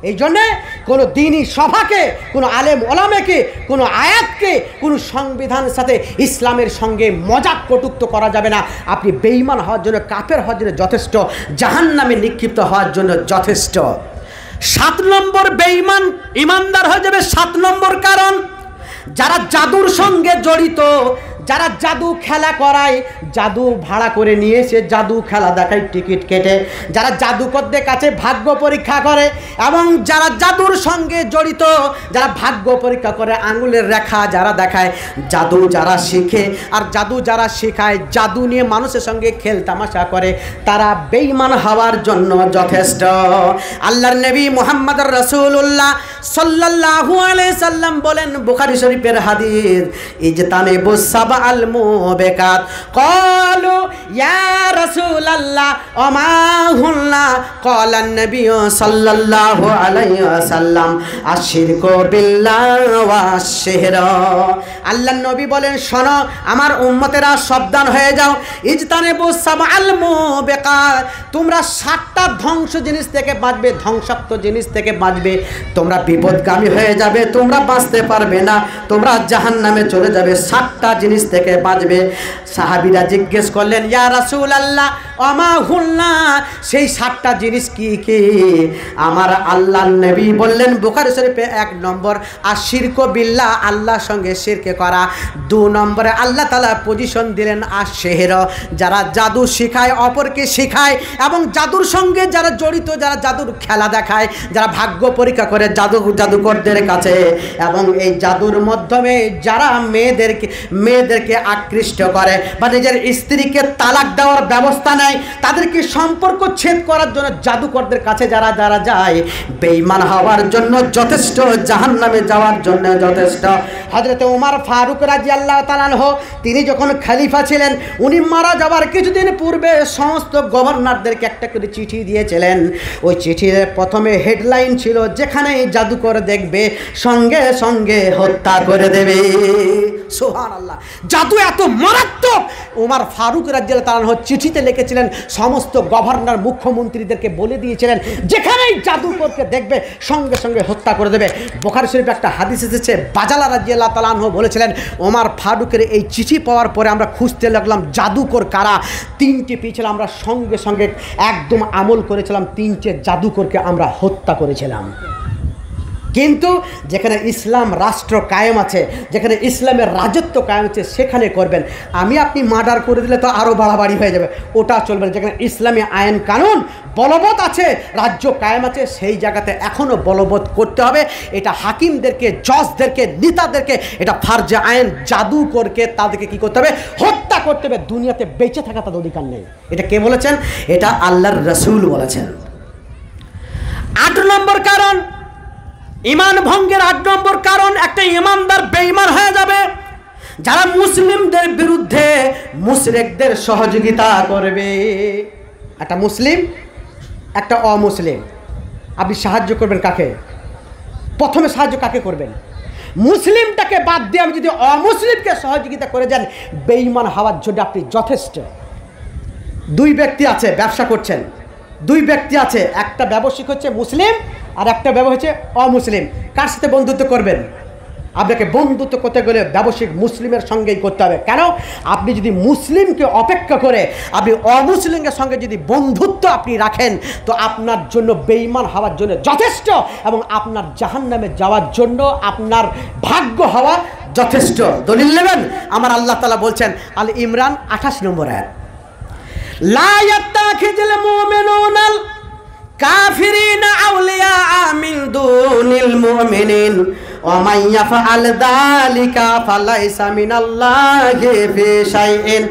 S1: এই জন্যে কোনো দিনই সভাকে, কোনো আলেম ওলামাকে, কোনো আয়াতকে, কোনো সংবিধানের সাথে ইসলামের সঙ্গে মজাক কটুক্ত করা যাবে না। আপনি বেঈমান হওয়ার জন্য, কাফের হওয়ার জন্য যথেষ্ট, জাহান্নামে নিক্ষিপ্ত হওয়ার জন্য যথেষ্ট। 7 নম্বর বেঈমান ইমানদার হয়ে যাবে। 7 নম্বর কারণ, যারা জাদুর সঙ্গে জড়িত, যারা জাদু খেলা করায়, জাদু ভাড়া করে নিয়ে এসে জাদু খেলা দেখায় টিকিট কেটে, যারা জাদুকরদের কাছে ভাগ্য পরীক্ষা করে, এবং যারা জাদুর সঙ্গে জড়িত, যারা ভাগ্য পরীক্ষা করে, আঙুলের রেখা যারা দেখায়, জাদু যারা শিখে আর জাদু যারা শেখায়, জাদু নিয়ে মানুষের সঙ্গে খেল তামাশা করে, তারা বেঈমান হওয়ার জন্য যথেষ্ট। আল্লাহর নবী মুহাম্মদ রাসূলুল্লাহ সাল্লাল্লাহু আলাইহি সাল্লাম বলেন, বুখারী শরীফের হাদিস, ইজতানিবুস সাবআল মুবিকাত। ক্বালু ইয়া রাসূলাল্লাহ ওমা হুন্না? ক্বালান নবী সাল্লাল্লাহু আলাইহি ওয়াসাল্লাম আশরিকু বিল্লাহি ওয়াশ শিহর। আল্লাহর নবী বলেন, শোনো আমার উম্মতেরা, সাবধান হয়ে যাও। ইজতানিবুস সাবআল মুবিকাত, তোমরা 7টা ধ্বংস জিনিস থেকে বাঁচবে, ধ্বংসাত্মক জিনিস থেকে বাঁচবে। তোমরা বিপদগামী হয়ে যাবে, তোমরা বাঁচতে পারবে না, তোমরা জাহান্নামে চলে যাবে। 7টা জিনিস থেকে বাঁচবে। সাহাবীরা জিজ্ঞেস করলেন, ইয়া রাসূলুল্লাহ ওমা হুন্না? সেই 7টা জিনিস কি কি? আমার আল্লাহর নবী বললেন, বুখারী শরীফে 1 নম্বর আশিরকু বিল্লাহ, আল্লাহর সঙ্গে শিরক করা। 2 নম্বরে আল্লাহ তাআলা পজিশন দিলেন আশ-শিহর, যারা জাদু শেখায়, অপরকে শেখায়, এবং জাদুর সঙ্গে যারা জড়িত, যারা জাদুর খেলা দেখায়, যারা ভাগ্য পরীক্ষা করে জাদুকরদের কাছে, এবং এই জাদুর মাধ্যমে যারা মেয়েদেরকে আকৃষ্ট করে বা নিজের স্ত্রীকে তালাক দেওয়ার ব্যবস্থা নেয়, তাদেরকে সম্পর্ক ছেদ করার জন্য জাদুকরদের কাছে যারা যারা যায়, বেঈমান হওয়ার জন্য যথেষ্ট, জাহান্নামে যাওয়ার জন্য যথেষ্ট। হযরত ওমর ফারুক রাদিয়াল্লাহু তাআলা আনহু, তিনি যখন খলিফা ছিলেন, উনি মারা যাওয়ার কিছুদিন পূর্বে সমস্ত গভর্নরদেরকে একটা করে চিঠি দিয়েছিলেন। ওই চিঠির প্রথমে হেডলাইন ছিল, যেখানে জাদুকর দেখবে সঙ্গে সঙ্গে হত্যা করে দেবে। সুবহানাল্লাহ, জাদু এত মারাত্মক। ওমর ফারুক রাদিয়াল্লাহু তাআলা আনহু চিঠিতে লিখেছিলেন, সমস্ত গভর্নর মুখ্যমন্ত্রীদেরকে বলে দিয়েছিলেন, যেখানেই জাদুকরকে দেখবে সঙ্গে সঙ্গে হত্যা করে দেবে। বুখারী শরীফে একটা হাদিস এসেছে, বাজালা রাদিয়াল্লাহু তাআলা আনহু বলেছিলেন, ওমর ফারুকের এই চিঠি পাওয়ার পরে আমরা খুঁজতে লাগলাম জাদুকর কারা। 3টি পেয়েছিলাম, আমরা সঙ্গে সঙ্গে একদম আমল করেছিলাম, 3টে জাদুকরকে আমরা হত্যা করেছিলাম। কিন্তু যেখানে ইসলাম রাষ্ট্র কায়েম আছে, যেখানে ইসলামের রাজত্ব কায়েম আছে, সেখানে করবেন। আমি আপনি মার্ডার করে দিলে তো আরও বাড়াবাড়ি হয়ে যাবে, ওটা চলবে না। যেখানে ইসলামী আইন কানুন বলবৎ আছে, রাজ্য কায়েম আছে, সেই জায়গাতে এখনও বলবৎ করতে হবে। এটা হাকিমদেরকে, জজদেরকে, নেতাদেরকে এটা ফার্জে আইন। জাদুকরকে তাদেরকে কী করতে হবে? হত্যা করতে হবে। দুনিয়াতে বেঁচে থাকা তাদের অধিকার নেই। এটা কে বলেছেন? এটা আল্লাহর রাসূল বলেছেন। 8 নম্বর কারণ, ইমান ভঙ্গের 8 নম্বর কারণ, একটা ইমানদার বেঈমান হয়ে যাবে যারা মুসলিমদের বিরুদ্ধে মুশরিকদের সহযোগিতা করবে। একটা মুসলিম, একটা অমুসলিম, আপনি সাহায্য করবেন কাকে? প্রথমে সাহায্য কাকে করবেন? মুসলিমটাকে বাদ দিয়ে আমি যদি অমুসলিমকে সহযোগিতা করে যান, বেঈমান হওয়ার জন্য আপনি যথেষ্ট। 2 ব্যক্তি আছে, ব্যবসা করছেন, 2 ব্যক্তি আছে, একটা ব্যবসায়িক হচ্ছে মুসলিম আর একটা ব্যবসায়ী হচ্ছে অমুসলিম। কার সাথে বন্ধুত্ব করবেন? আপনাকে বন্ধুত্ব করতে গেলে ব্যবসায়িক মুসলিমের সঙ্গেই করতে হবে। কেন? আপনি যদি মুসলিমকে অপেক্ষা করে আপনি অমুসলিমের সঙ্গে যদি বন্ধুত্ব আপনি রাখেন, তো আপনার জন্য বেঈমান হওয়ার জন্য যথেষ্ট, এবং আপনার জাহান্নামে যাওয়ার জন্য আপনার ভাগ্য হওয়া যথেষ্ট। দলিল নেবেন? আমার আল্লাহ তাআলা বলছেন, আল ইমরান 28 নম্বর আয়াত, লা ইয়াত্তাখিযুল মুমিনুনাল কাফিরিনা আউলিয়া মিন দুনিল মুমিনিন ওয়া মান ইয়াফআল যালিকা ফালাইসা মিনাল্লাহি ফি শাইইন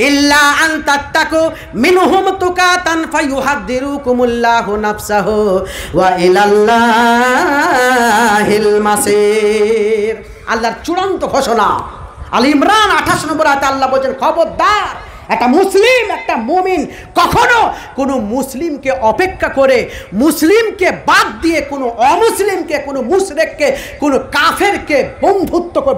S1: ইল্লা আন তাত্তাকু মিনহুম তুকাতান ফায়ুহাদ্দিরুকুমুল্লাহু নাফসাহু ওয়া ইলাল্লাহিল মাসির। আল্লাহর চূড়ান্ত ঘোষণা। আল ইমরান 28 নম্বর আয়াতে আল্লাহ বলেন, খবরদার একটা মুসলিম, একটা মুমিন কখনো কোনো মুসলিমকে অপেক্ষা করে, মুসলিমকে বাদ দিয়ে কোনো অমুসলিমকে, কোনো মুশরিককে, কোনো কাফেরকে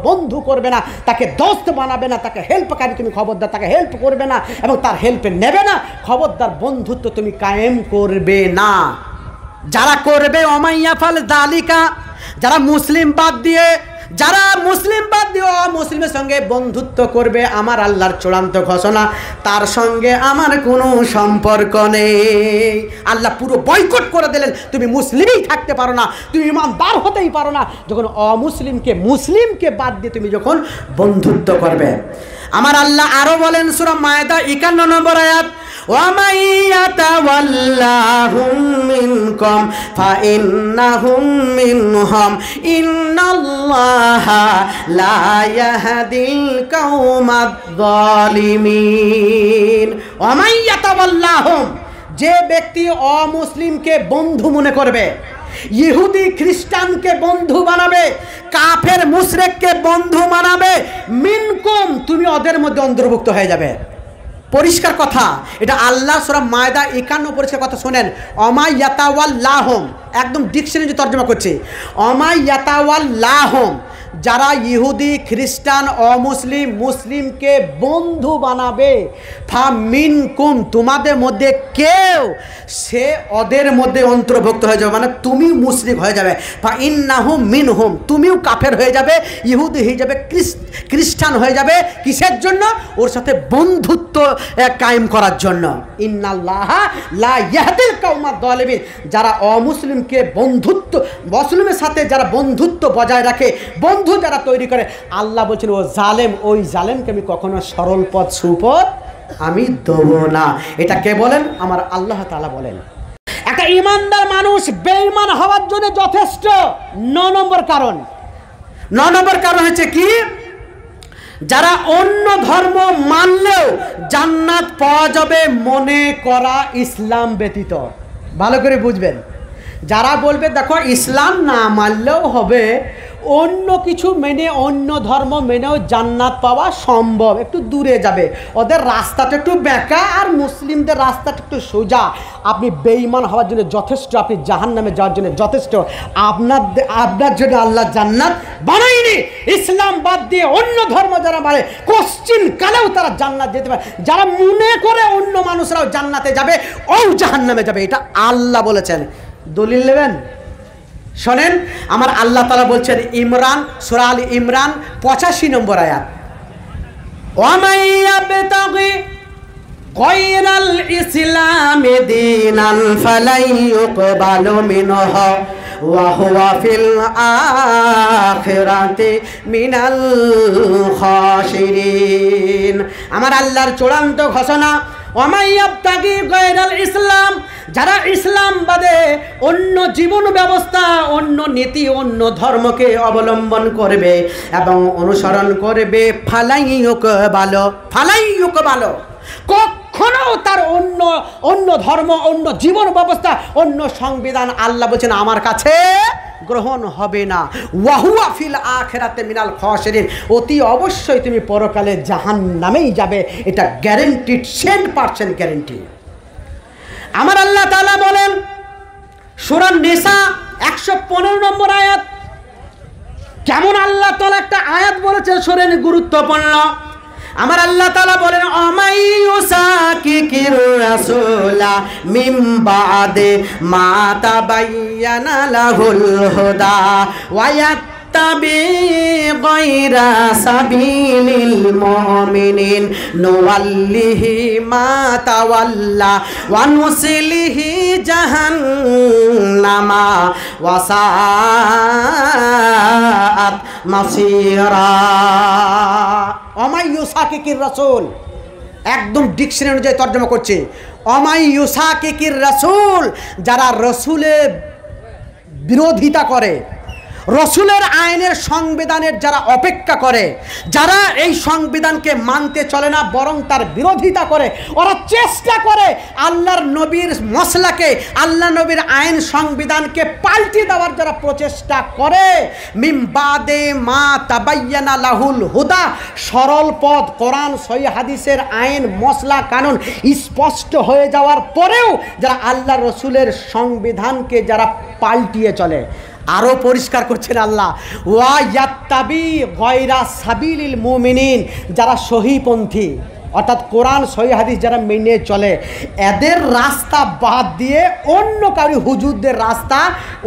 S1: বন্ধু করবে না, তাকে দোস্ত বানাবে না, তাকে হেল্পকারী তুমি খবরদার তাকে হেল্প করবে না এবং তার হেল্পে নেবে না। খবরদার বন্ধুত্ব তুমি কায়েম করবে না। যারা করবে ওমাইয়া ফাল দালিকা, যারা মুসলিম বাদ দিয়ে মুসলিমের সঙ্গে বন্ধুত্ব করবে, আমার আল্লাহর চূড়ান্ত ঘোষণা, তার সঙ্গে আমার কোনো সম্পর্ক নেই। আল্লাহ পুরো বয়কট করে দিলেন, তুমি মুসলিমই থাকতে পারো না, তুমি ইমানদার হতেই পারো না যখন মুসলিমকে বাদ দিয়ে তুমি যখন বন্ধুত্ব করবে। আমার আল্লাহ আরো বলেন সূরা মায়েদা 51 নম্বর আয়াত, وَمَن يَتَوَلَّهُم مِّنكُمْ فَإِنَّهُم مِّنْهُمْ إِنَّ اللَّهَ لَا يَهْدِي الْقَوْمَ الظَّالِمِينَ। وَمَن يَتَوَلَّهُم, যে ব্যক্তি অমুসলিমকে বন্ধু মনে করবে, ইহুদি খ্রিস্টানকে বন্ধু বানাবে, কাফের মুশরিককে বন্ধু বানাবে, মিনকুম, তুমি ওদের মধ্যে অন্তর্ভুক্ত হয়ে যাবে। পরিষ্কার কথা, এটা আল্লাহ সূরা মায়েদা 51 পরিষ্কার কথা শোনেন। অমা ইয়াতাওয়াল্লাহুম, একদম ডিকশনারি তর্জমা করছে, অমা ইয়াতাওয়াল্লাহুম, যারা ইহুদি খ্রিস্টান অমুসলিম মুসলিমকে বন্ধু বানাবে, ফামিনকুম, তোমাদের মধ্যে কেউ সে ওদের মধ্যে অন্তর্ভুক্ত হয়ে যাবে, মানে তুমি মুশরিক হয়ে যাবে। ফাইন্নাহুম মিনহুম, তুমিও কাফের হয়ে যাবে, ইহুদি হয়ে যাবে, খ্রিস্টান হয়ে যাবে। কিসের জন্য? ওর সাথে বন্ধুত্ব কায়েম করার জন্য। ইন্নাল্লাহা লা ইয়াহদিল কওমাদ যালিমিন, যারা অমুসলিমকে মুসলিমের সাথে যারা বন্ধুত্ব বজায় রাখে, বন্ধু যারা তৈরি করে, আল্লাহ বলছেন ও জালেম, ওই জালেমকে আমি কখনো সরল পথ সুপথ আমি দেব না। এটা কে বলেন? আমার আল্লাহ তাআলা বলেন। একটা ইমানদার মানুষ বেঈমান হওয়ার জন্য যথেষ্ট 9 নম্বর কারণ হচ্ছে কি? যারা অন্য ধর্ম মানলেও জান্নাত পাওয়া যাবে মনে করা ইসলাম ব্যতীত। ভালো করে বুঝবেন, যারা বলবে দেখো ইসলাম না মানলেও হবে, অন্য কিছু মেনে, অন্য ধর্ম মেনেও জান্নাত পাওয়া সম্ভব, একটু দূরে যাবে, ওদের রাস্তাটা একটু বেঁকা আর মুসলিমদের রাস্তাটা একটু সোজা, আপনি বেঈমান হওয়ার জন্য যথেষ্ট, আপনি জাহান্নামে যাওয়ার জন্য যথেষ্ট। আপনার জন্য আল্লাহ জান্নাত বানায়নি। ইসলাম বাদ দিয়ে অন্য ধর্ম যারা মানে কোশ্চিন কালেও তারা জান্নাত যেতে পারে, যারা মনে করে অন্য মানুষরাও জান্নাতে যাবে, ও জাহান্নামে যাবে, এটা আল্লাহ বলেছেন। দলিল নেবেন? শোনেন, আমার আল্লাহ তাআলা বলছেন ইমরান, সূরা আল ইমরান 85 নম্বর আয়াত, ওয়ামান ইয়াবতাগি গায়রাল ইসলামি দীনান ফালাই ইউকবালু মিনহু ওয়া হুয়া ফিল আখিরাতি মিনাল খাসিরিন। আমার আল্লাহর চূড়ান্ত ঘোষণা, ওয়ামান ইয়াবতাগি গায়রাল ইসলাম, যারা ইসলাম বাদে অন্য জীবন ব্যবস্থা, অন্য নীতি, অন্য ধর্মকে অবলম্বন করবে এবং অনুসরণ করবে, ফালাই ইউকবালু, কখনো তার অন্য ধর্ম, অন্য জীবন ব্যবস্থা, অন্য সংবিধান আল্লাহ বলছেন আমার কাছে গ্রহণ হবে না। ওয়াহুয়া ফিল আখিরাতি মিনাল খাসিরিন, অতি অবশ্যই তুমি পরকালে জাহান্নামেই যাবে, এটা গ্যারান্টিড, 100% গ্যারান্টি। আমার আল্লাহ তাআলা বলেন সূরা নিসা 115 নম্বর আয়াত, কেমন আল্লাহ তাআলা একটা আয়াত বলেছেন, শোনেন, গুরুত্বপূর্ণ। আমার আল্লাহ তাআলা বলেন অমাইয়ুসাকিকির রাসূলা মিন বাদে মা তাবায়্যানা লাহুল হুদা ওয়া ইয়াত্তাবি গায়রা সাবিলিল মুমিনিন নুওয়াল্লিহি মা তাওয়াল্লা ওয়া নুসলিহি জাহান্নামা ওয়া সাআত মাসীরা। অমাইয়ুসাকিকির রাসূল, একদম ডিকশনারি অনুযায়ী তর্জমা করছে, অমাইয়ুসাকিকির রাসূল, যারা রসুলের বিরোধিতা করে, রসুলের আইনের সংবিধানের যারা অপেক্ষা করে, যারা এই সংবিধানকে মানতে চলে না বরং তার বিরোধিতা করে, ওরা চেষ্টা করে আল্লাহর নবীর মসলাকে, আল্লাহ নবীর আইন সংবিধানকে পাল্টে দেওয়ার যারা প্রচেষ্টা করে, মিম বাদে মা তাবায়্যানা লাহুল হুদা, সরল পথ কোরআন সহিহ হাদিসের আইন মসলা কানুন স্পষ্ট হয়ে যাওয়ার পরেও যারা আল্লাহ রসুলের সংবিধানকে যারা পাল্টিয়ে চলে, আরও পরিষ্কার করছেন আল্লাহ, ওয়া ইয়াত্তাবি গায়রা সাবিলিল মুমিনিন, যারা সহিপন্থী অর্থাৎ কোরআন সহিহ হাদিস যারা মেনে চলে, এদের রাস্তা বাদ দিয়ে অন্য কারো হুজুরদের রাস্তা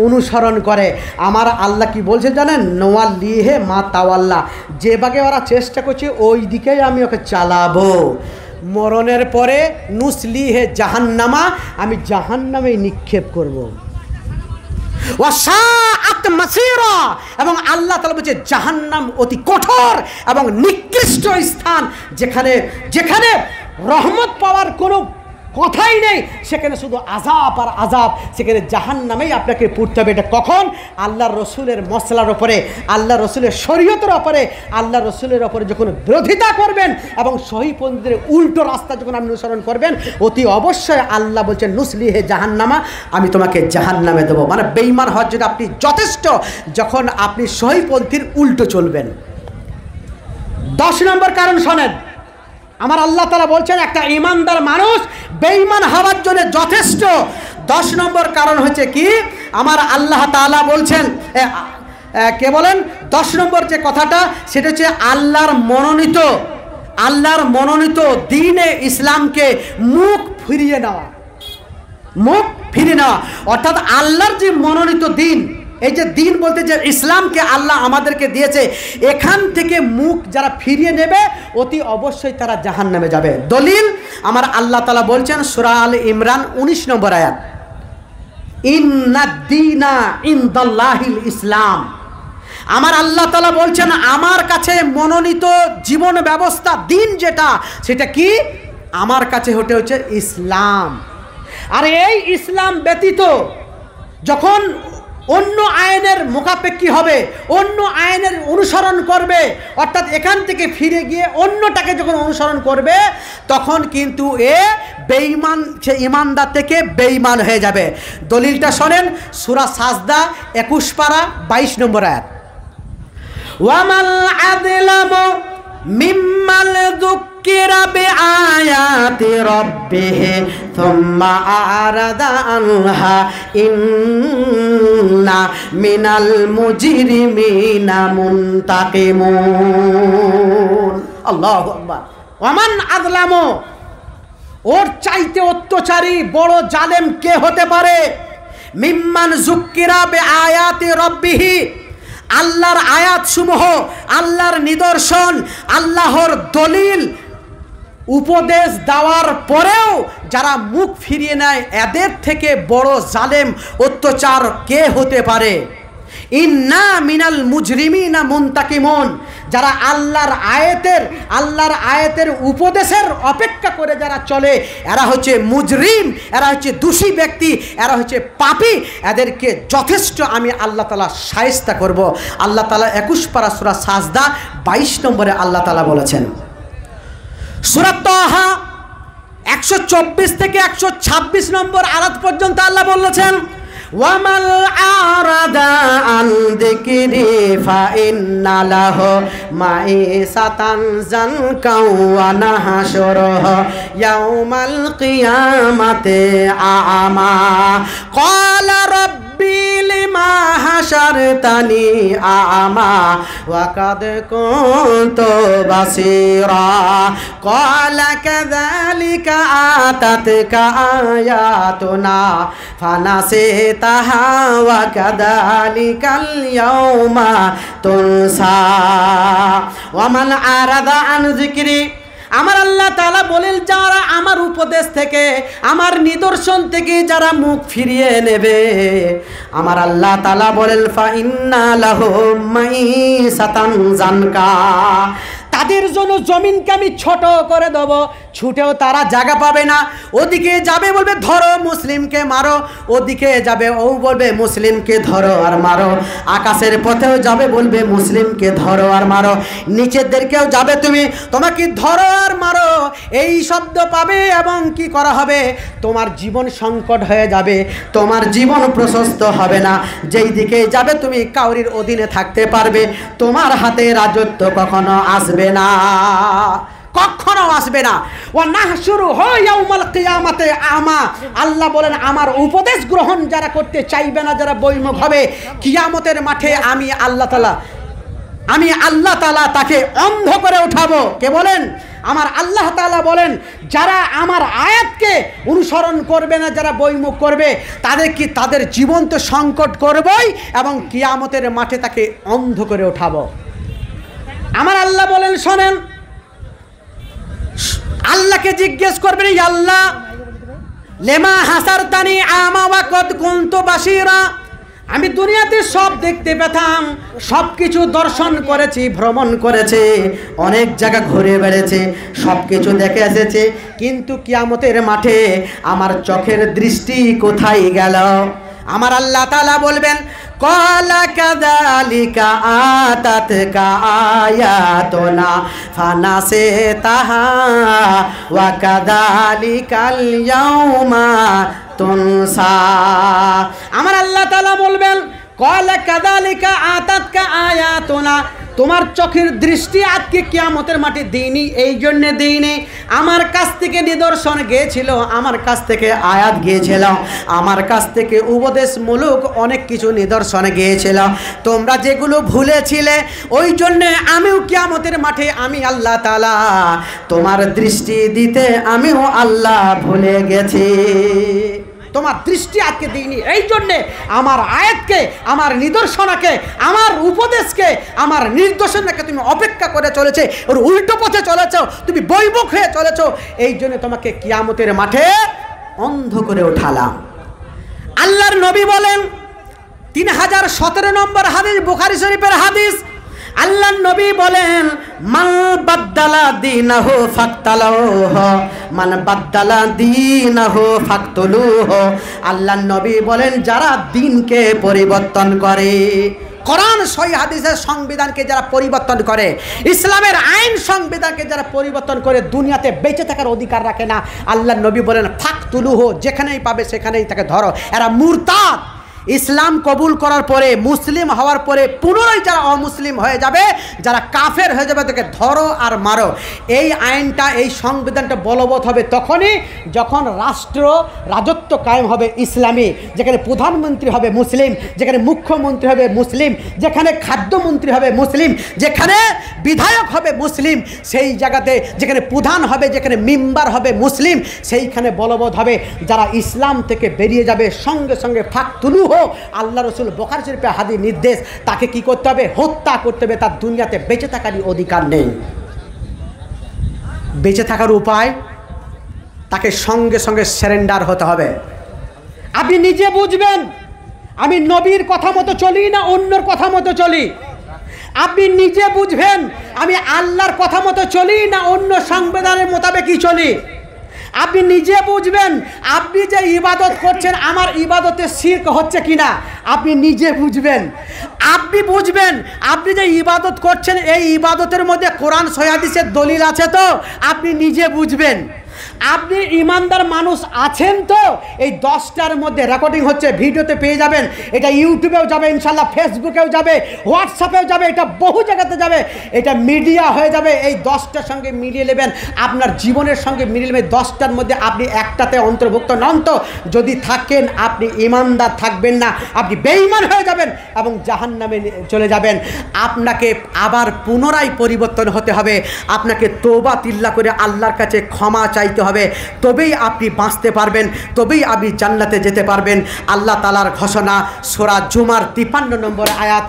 S1: অনুসরণ করে। আমার আল্লাহ কি বলছে জানেন? নোয়াল্লিহে মা তাওয়াল্লা, যে বাগে ওরা চেষ্টা করছে ওই দিকেই আমি ওকে চালাবো। মরণের পরে নুসলিহে জাহান্নামা, আমি জাহান্নামে নিক্ষেপ করব। এবং আল্লাহ তাআলা বলছে জাহান্নাম অতি কঠোর এবং নিকৃষ্ট স্থান, যেখানে যেখানে রহমত পাওয়ার কোনো কথাই নেই, সেখানে শুধু আযাব আর আযাব, সেখানে জাহান্নামেই আপনাকে পড়তে হবে। এটা কখন? আল্লাহ রসুলের মসলার ওপরে, আল্লাহ রসুলের শরীয়তের ওপরে, আল্লাহ রসুলের ওপরে যখন বিরোধিতা করবেন এবং সহিপন্থীদের উল্টো রাস্তা যখন আপনি অনুসরণ করবেন, অতি অবশ্যই আল্লাহ বলছেন নুসলিহে জাহান্নামা, আমি তোমাকে জাহান্নামে দেবো। মানে বেঈমান হওয়ার জন্য আপনি যথেষ্ট, যখন আপনি সহিপন্থীর উল্টো চলবেন। 10 নম্বর কারণ শোনেন, আমার আল্লাহ তাআলা বলছেন একটা ঈমানদার মানুষ বেঈমান হওয়ার জন্য যথেষ্ট। 10 নম্বর কারণ হচ্ছে কি? আমার আল্লাহ তাআলা বলছেন, কে বলেন? 10 নম্বর যে কথাটা সেটা হচ্ছে আল্লাহর মনোনীত দ্বীনে ইসলামকে মুখ ফিরিয়ে নেওয়া। মুখ ফিরিয়ে নেওয়া অর্থাৎ আল্লাহর যে মনোনীত দ্বীন, এই যে দ্বীন বলতে যে ইসলামকে আল্লাহ আমাদেরকে দিয়েছে, এখান থেকে মুখ যারা ফিরিয়ে নেবে অতি অবশ্যই তারা জাহান্নামে যাবে। দলিল আমার আল্লাহ তাআলা বলছেন সূরা আল ইমরান 19 নম্বর আয়াত, ইন্নাদ-দীনা ইনদাল্লাহিল ইসলাম। আমার আল্লাহ তাআলা বলছেন আমার কাছে মনোনীত জীবন ব্যবস্থা দ্বীন যেটা, সেটা কি? আমার কাছে হচ্ছে ইসলাম। আর এই ইসলাম ব্যতীত যখন অন্য আইনের মুখাপেক্ষী হবে, অন্য আইনের অনুসরণ করবে, অর্থাৎ এখান থেকে ফিরে গিয়ে অন্যটাকে যখন অনুসরণ করবে, তখন কিন্তু এ বেঈমান, সে ইমানদার থেকে বেঈমান হয়ে যাবে। দলিলটা শোনেন, সূরা সাজদা 21 পারা 22 নম্বর আয়াত, ওয়ামাল আযলামু মিম্মান যুক্কিরা বিআয়াতি রাব্বিহি থুম্মা আ'রাদা আনহা ইন্না মিনাল মুজরিমিনা মুনতাকিমুন। আল্লাহু আকবার। ওয়ামান আযলামু, ওর চাইতে অত্যাচারী বড় জালেম কে হতে পারে? মিম্মান যুক্কিরা বিআয়াতি রাব্বিহি, আল্লাহর আয়াত সমূহ, আল্লাহর নিদর্শন, আল্লাহর দলিল উপদেশ দেওয়ার পরেও যারা মুখ ফিরিয়ে নেয়, এদের থেকে বড় জালেম অত্যাচার কে হতে পারে? ইন্না মিনাল মুজরিমিনা মুনতাকিমুন, যারা আল্লাহর আয়াতের উপদেশের অপেক্ষা করে যারা চলে, এরা হচ্ছে মুজরিম, এরা হচ্ছে দোষী ব্যক্তি, এরা হচ্ছে পাপী। এদেরকে যথেষ্ট আমি আল্লাহ তাআলা শায়েস্তা করব। আল্লাহ তাআলা 21 পারা সূরা সাজদা 22 নম্বরে আল্লাহ তাআলা বলেছেন। সূরা তাহা 124 থেকে 126 নম্বর আয়াত পর্যন্ত আল্লাহ বলেছেন, ওয়ামাল আরাদা আন যিকরি ফাইন্না লাহু মাঈসাতান যানকা ওয়া নাহশুরুহু ইয়াউমাল কিয়ামাতি আ'মা ক্বালা রাব্বি লিমা হাশারতানি আ'মা ওয়া কাদ কুনতু বাসীরা ক্বালা কাযালিকা আতাতকা আয়াতুনা ফানাসিতাহা ওয়া কাযালিকাল ইয়াউমা তুনসা ওয়ামান আরাদা আন যিকরি। আমার আল্লাহ তাআলা বলেন, যারা আমার উপদেশ থেকে, আমার নিদর্শন থেকে যারা মুখ ফিরিয়ে নেবে, আমার আল্লাহ তাআলা বলেন ফাইন্না লাহুম মাঈসাতান যানকা, তাদের জন্য জমিনকে আমি ছোট করে দেব, ছুটেও তারা জায়গা পাবে না। ওদিকে যাবে বলবে ধরো মুসলিমকে মারো, ওদিকে যাবে ও বলবে মুসলিমকে ধরো আর মারো, আকাশের পথেও যাবে বলবে মুসলিমকে ধরো আর মারো, নিচেদেরকেও যাবে তুমি তোমাকে ধরো আর মারো এই শব্দ পাবে এবং কি করা হবে, তোমার জীবন সংকট হয়ে যাবে, তোমার জীবন প্রশস্ত হবে না। যেই দিকে যাবে তুমি কাউরির অধীনে থাকতে পারবে, তোমার হাতে রাজত্ব কখনো আসবে না, কখনো আসবে না। ও নাহশুরু ইয়াউমাল কিয়ামাতে আমা, আল্লাহ বলেন আমার উপদেশ গ্রহণ যারা করতে চাইবে না, যারা বৈমুখ হবে, কিয়ামতের মাঠে আমি আল্লাহ তাআলা তাকে অন্ধ করে উঠাবো। কে বলেন? আমার আল্লাহ তাআলা বলেন যারা আমার আয়াতকে অনুসরণ করবে না, যারা বৈমুখ করবে, তাদের জীবন তো সংকট করবই এবং কিয়ামতের মাঠে তাকে অন্ধ করে উঠাবো। আমার আল্লাহ বলেন শোনেন, আল্লাহকে জিজ্ঞেস করবেন আল্লাহ লেমা হাসারতানি আমা ওয়া কদ কুনতু বাসীরা, আমি দুনিয়াতে সব দেখতে পেতাম, সব কিছু দর্শন করেছি, ভ্রমণ করেছে, অনেক জায়গা ঘুরে বেড়েছে, সব কিছু দেখে এসেছে, কিন্তু কিয়ামতের মাঠে আমার চোখের দৃষ্টি কোথায় গেল? আমার আল্লাহ তাআলা বলবেন ক্বালা কাযালিকা আতাতকা আয়াতুনা ফানাসিতাহা ওয়া কাযালিকাল ইয়াউমা তুনসা। আমার আল্লাহ তাআলা বলবেন ক্বালা কাযালিকা আতাতকা আয়াতুনা, তোমার চোখের দৃষ্টি আজকে কিয়ামতের মাঠে দিইনি, এই জন্য দিইনি, আমার কাছ থেকে নিদর্শন গিয়েছিল, আমার কাছ থেকে আয়াত গিয়েছিল, আমার কাছ থেকে উপদেশমূলক অনেক কিছু নিদর্শন গিয়েছিল, তোমরা যেগুলো ভুলেছিলে ওই জন্যে আমিও কিয়ামতের মাঠে আমি আল্লাহ তাআলা তোমার দৃষ্টি দিতে আমিও আল্লাহ ভুলে গেছি, তোমার দৃষ্টি আজকে দিইনি, এই জন্যে আমার আয়াতকে, আমার নিদর্শনকে, আমার উপদেশকে, আমার নির্দেশনাকে তুমি অপেক্ষা করে চলেছে, ওর উল্টো পথে চলেছ, তুমি বৈমুখ হয়ে চলেছ, এই জন্য তোমাকে কিয়ামতের মাঠে অন্ধ করে উঠালাম। আল্লাহর নবী বলেন 3017 নম্বর হাদিস, বুখারী শরীফের হাদিস, আল্লাহর নবী বলেন মান বাদ্দালা দীনাহু ফাকতালুহু, মান বাদ্দালা দীনাহু ফাকতুলুহু। আল্লাহর নবী বলেন যারা দ্বীনকে পরিবর্তন করে, কোরআন সহি হাদিসের সংবিধানকে যারা পরিবর্তন করে, ইসলামের আইন সংবিধানকে যারা পরিবর্তন করে, দুনিয়াতে বেঁচে থাকার অধিকার রাখে না। আল্লাহর নবী বলেন ফাকতুলুহু, যেখানেই পাবে সেখানেই তাকে ধরো। এরা মুরতাদ, ইসলাম কবুল করার পরে, মুসলিম হওয়ার পরে পুনরায় যারা অমুসলিম হয়ে যাবে, যারা কাফের হয়ে যাবে, তাকে ধরো আর মারো। এই আইনটা, এই সংবিধানটা বলবৎ হবে তখনই যখন রাজত্ব কায়েম হবে ইসলামী, যেখানে প্রধানমন্ত্রী হবে মুসলিম, যেখানে মুখ্যমন্ত্রী হবে মুসলিম, যেখানে খাদ্যমন্ত্রী হবে মুসলিম, যেখানে বিধায়ক হবে মুসলিম, সেই জায়গাতে যেখানে প্রধান হবে, যেখানে মেম্বার হবে মুসলিম, সেইখানে বলবৎ হবে। যারা ইসলাম থেকে বেরিয়ে যাবে সঙ্গে সঙ্গে ফাকতুলুহু, আল্লাহ রসুল বুখারী শরীফে হাদিস নির্দেশ, তাকে কি করতে হবে? হত্যা করতে হবে, তার দুনিয়াতে বেঁচে থাকারই অধিকার নেই। বেঁচে থাকার উপায়, তাকে সঙ্গে সঙ্গে সারেন্ডার হতে হবে। আপনি নিজে বুঝবেন আমি নবীর কথা মতো চলি না অন্যর কথা মতো চলি, আপনি নিজে বুঝবেন আমি আল্লাহর কথা মতো চলি না অন্য সংবিধানের মোতাবেকই চলি। আপনি নিজে বুঝবেন আপনি যে ইবাদত করছেন আমার ইবাদতে শিরক হচ্ছে কিনা, আপনি নিজে বুঝবেন। আপনি বুঝবেন আপনি যে ইবাদত করছেন এই ইবাদতের মধ্যে কোরআন সহিহ হাদিসের দলিল আছে তো, আপনি নিজে বুঝবেন। আপনি ইমানদার মানুষ আছেন তো? এই 10টার মধ্যে রেকর্ডিং হচ্ছে, ভিডিওতে পেয়ে যাবেন, এটা ইউটিউবেও যাবে ইনশাল্লাহ, ফেসবুকেও যাবে, হোয়াটসঅ্যাপেও যাবে, এটা বহু জায়গাতে যাবে, এটা মিডিয়া হয়ে যাবে। এই 10টার সঙ্গে মিলিয়ে নেবেন, আপনার জীবনের সঙ্গে মিলিয়ে নেবেন। 10টার মধ্যে আপনি একটাতে অন্তর্ভুক্ত নন তো, যদি থাকেন আপনি ইমানদার থাকবেন না, আপনি বেঈমান হয়ে যাবেন এবং জাহান্নামে চলে যাবেন। আপনাকে আবার পুনরায় পরিবর্তন হতে হবে, আপনাকে তওবা তিল্লা করে আল্লাহর কাছে ক্ষমা চাইতে হবে, তবেই আপনি বাঁচতে পারবেন, তবেই আপনি জান্নাতে যেতে পারবেন। আল্লাহ তাআলার ঘোষণা সূরা জুমার 53 নম্বর আয়াত,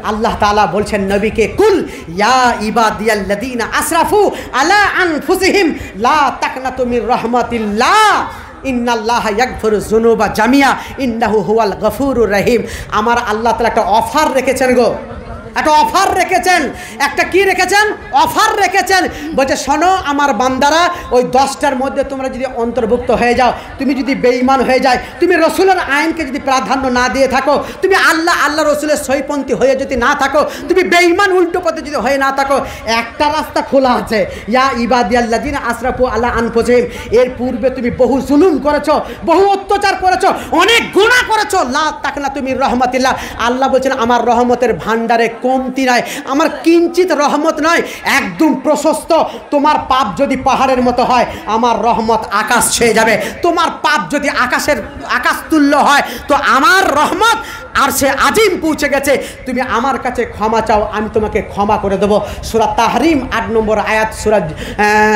S1: আল্লাহ তাআলা বলছেন নবীকে, কুল ইয়া ইবাদিয়াল্লাযীনা আসরাফু আলা আনফুসিহিম লা তাকনাতু মির রাহমাতিল্লাহ ইন্নাল্লাহা ইয়াগফিরুয যুনুবা জামিয়া ইন্নাহু হুয়াল গফুরুর রহিম। আমার আল্লাহ তাআলা একটা অফার রেখেছেন গো, একটা অফার রেখেছেন, একটা কি রেখেছেন? অফার রেখেছেন। বলছে শোনো আমার বান্দারা, ওই 10টার মধ্যে তোমরা যদি অন্তর্ভুক্ত হয়ে যাও, তুমি যদি বেঈমান হয়ে যায়, তুমি রসুলের আইনকে যদি প্রাধান্য না দিয়ে থাকো, তুমি আল্লাহ রসুলের সহিপন্থী হয়ে যদি না থাকো, তুমি বেঈমান উল্টো পথে যদি হয়ে না থাকো, একটা রাস্তা খোলা আছে, ইয়া ইবাদিয়াল্লাযিনা আসরাফু আলা আনফুসিহিম। এর পূর্বে তুমি বহু জুলুম করেছো, বহু অত্যাচার করেছো, অনেক গুনাহ করেছো, লা তাকনাতু মির রাহমাতিল্লাহ। আল্লাহ বলছেন আমার রহমতের ভান্ডারে কমতি নাই, আমার কিঞ্চিত রহমত নয়, একদম প্রশস্ত। তোমার পাপ যদি পাহাড়ের মতো হয়, আমার রহমত আকাশ ছুঁয়ে যাবে। তোমার পাপ যদি আকাশ তুল্য হয়, তো আমার রহমত আর সে আজিম পৌঁছে গেছে। তুমি আমার কাছে ক্ষমা চাও, আমি তোমাকে ক্ষমা করে দেবো। সূরা তাহরিম 8 নম্বর আয়াত,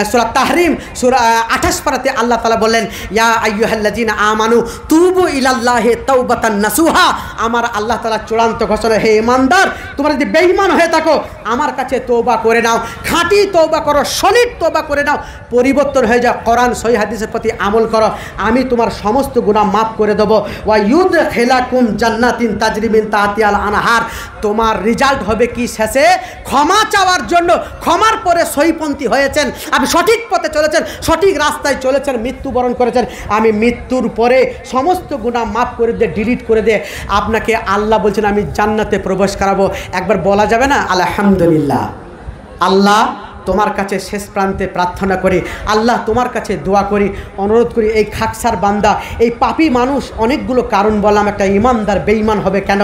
S1: সূরা তাহরিম সূরা 28 পারাতে আল্লাহ তাআলা বললেন, ইয়া আইয়ুহাল্লাযিনা আমানু তুবু ইলাল্লাহি তাওবাতান নাসুহা। আমার আল্লাহ তাআলা চূড়ান্ত ঘোষণা, হে ঈমানদার, তোমরা যদি বেঈমান হয়ে থাকো, আমার কাছে তওবা করে নাও, খাঁটি তওবা করো, সলিড তওবা করে নাও, পরিবর্তন হয়ে যাও, কোরআন সহিহ হাদিসের প্রতি আমল করো, আমি তোমার সমস্ত গুনাহ মাফ করে দেবো। ওয়া ইউদখিলাকুম জান্নাতিন তাজরি মিন তাহতিহাল আনহার। তোমার রেজাল্ট হবে কি? শেষে ক্ষমা চাওয়ার জন্য, ক্ষমার পরে সহিপন্থী হয়েছেন, আপনি সঠিক পথে চলেছেন, সঠিক রাস্তায় চলেছেন, মৃত্যুবরণ করেছেন, আমি মৃত্যুর পরে সমস্ত গুনাহ মাফ করে দিয়ে, ডিলিট করে দিয়ে আপনাকে আল্লাহ বলছেন আমি জান্নাতে প্রবেশ করাবো। একবার বলা যাবে না আলহামদুলিল্লাহ? আল্লাহ তোমার কাছে শেষ প্রান্তে প্রার্থনা করি, আল্লাহ তোমার কাছে দোয়া করি, অনুরোধ করি, এই খাকসার বান্দা, এই পাপী মানুষ, অনেকগুলো কারণ বললাম, একটা ইমানদার বেঈমান হবে কেন,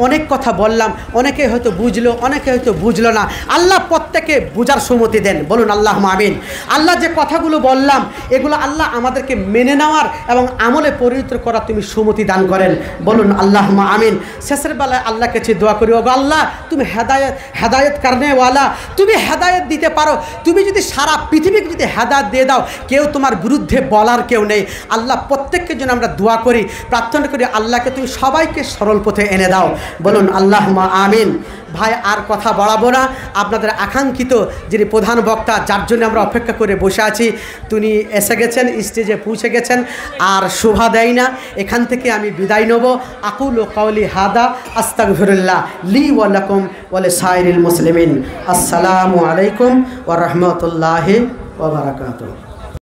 S1: অনেক কথা বললাম, অনেকে হয়তো বুঝলো, অনেকে হয়তো বুঝলো না। আল্লাহ প্রত্যেকে বুঝার সুমতি দেন, বলুন আল্লাহ আমিন। আল্লাহ যে কথাগুলো বললাম, এগুলো আল্লাহ আমাদেরকে মেনে নেওয়ার এবং আমলে পরিণত করার তুমি সুমতি দান করেন, বলুন আল্লাহ আমিন। শেষের বেলায় আল্লাহ কাছে দোয়া করি, ওগো আল্লাহ তুমি হেদায়েত করনেওয়ালা, তুমি হেদায়েত দিতে পারো। তুমি যদি সারা পৃথিবীকে যদি হেদায়েত দিয়ে দাও, কেউ তোমার বিরুদ্ধে বলার কেউ নেই। আল্লাহ প্রত্যেকের জন্য আমরা দোয়া করি, প্রার্থনা করি, আল্লাহকে তুমি সবাইকে সরল পথে এনে দাও, বলুন আল্লাহ আমিন। ভাই আর কথা বাড়াবো না, আপনাদের আকাঙ্ক্ষিত যিনি প্রধান বক্তা, যার জন্য আমরা অপেক্ষা করে বসে আছি, তিনি এসে গেছেন, স্টেজে পৌঁছে গেছেন, আর শোভা দেয় না। এখান থেকে আমি বিদায় নেব। আকুলু কাওলি হাদা আস্তাগফিরুল্লাহ লি ওয়া লাকুম ওয়া লিসাইরিল মুসলিমিন। আসসালামু আলাইকুম ওয়া রাহমাতুল্লাহি ওয়া বারাকাতুহু।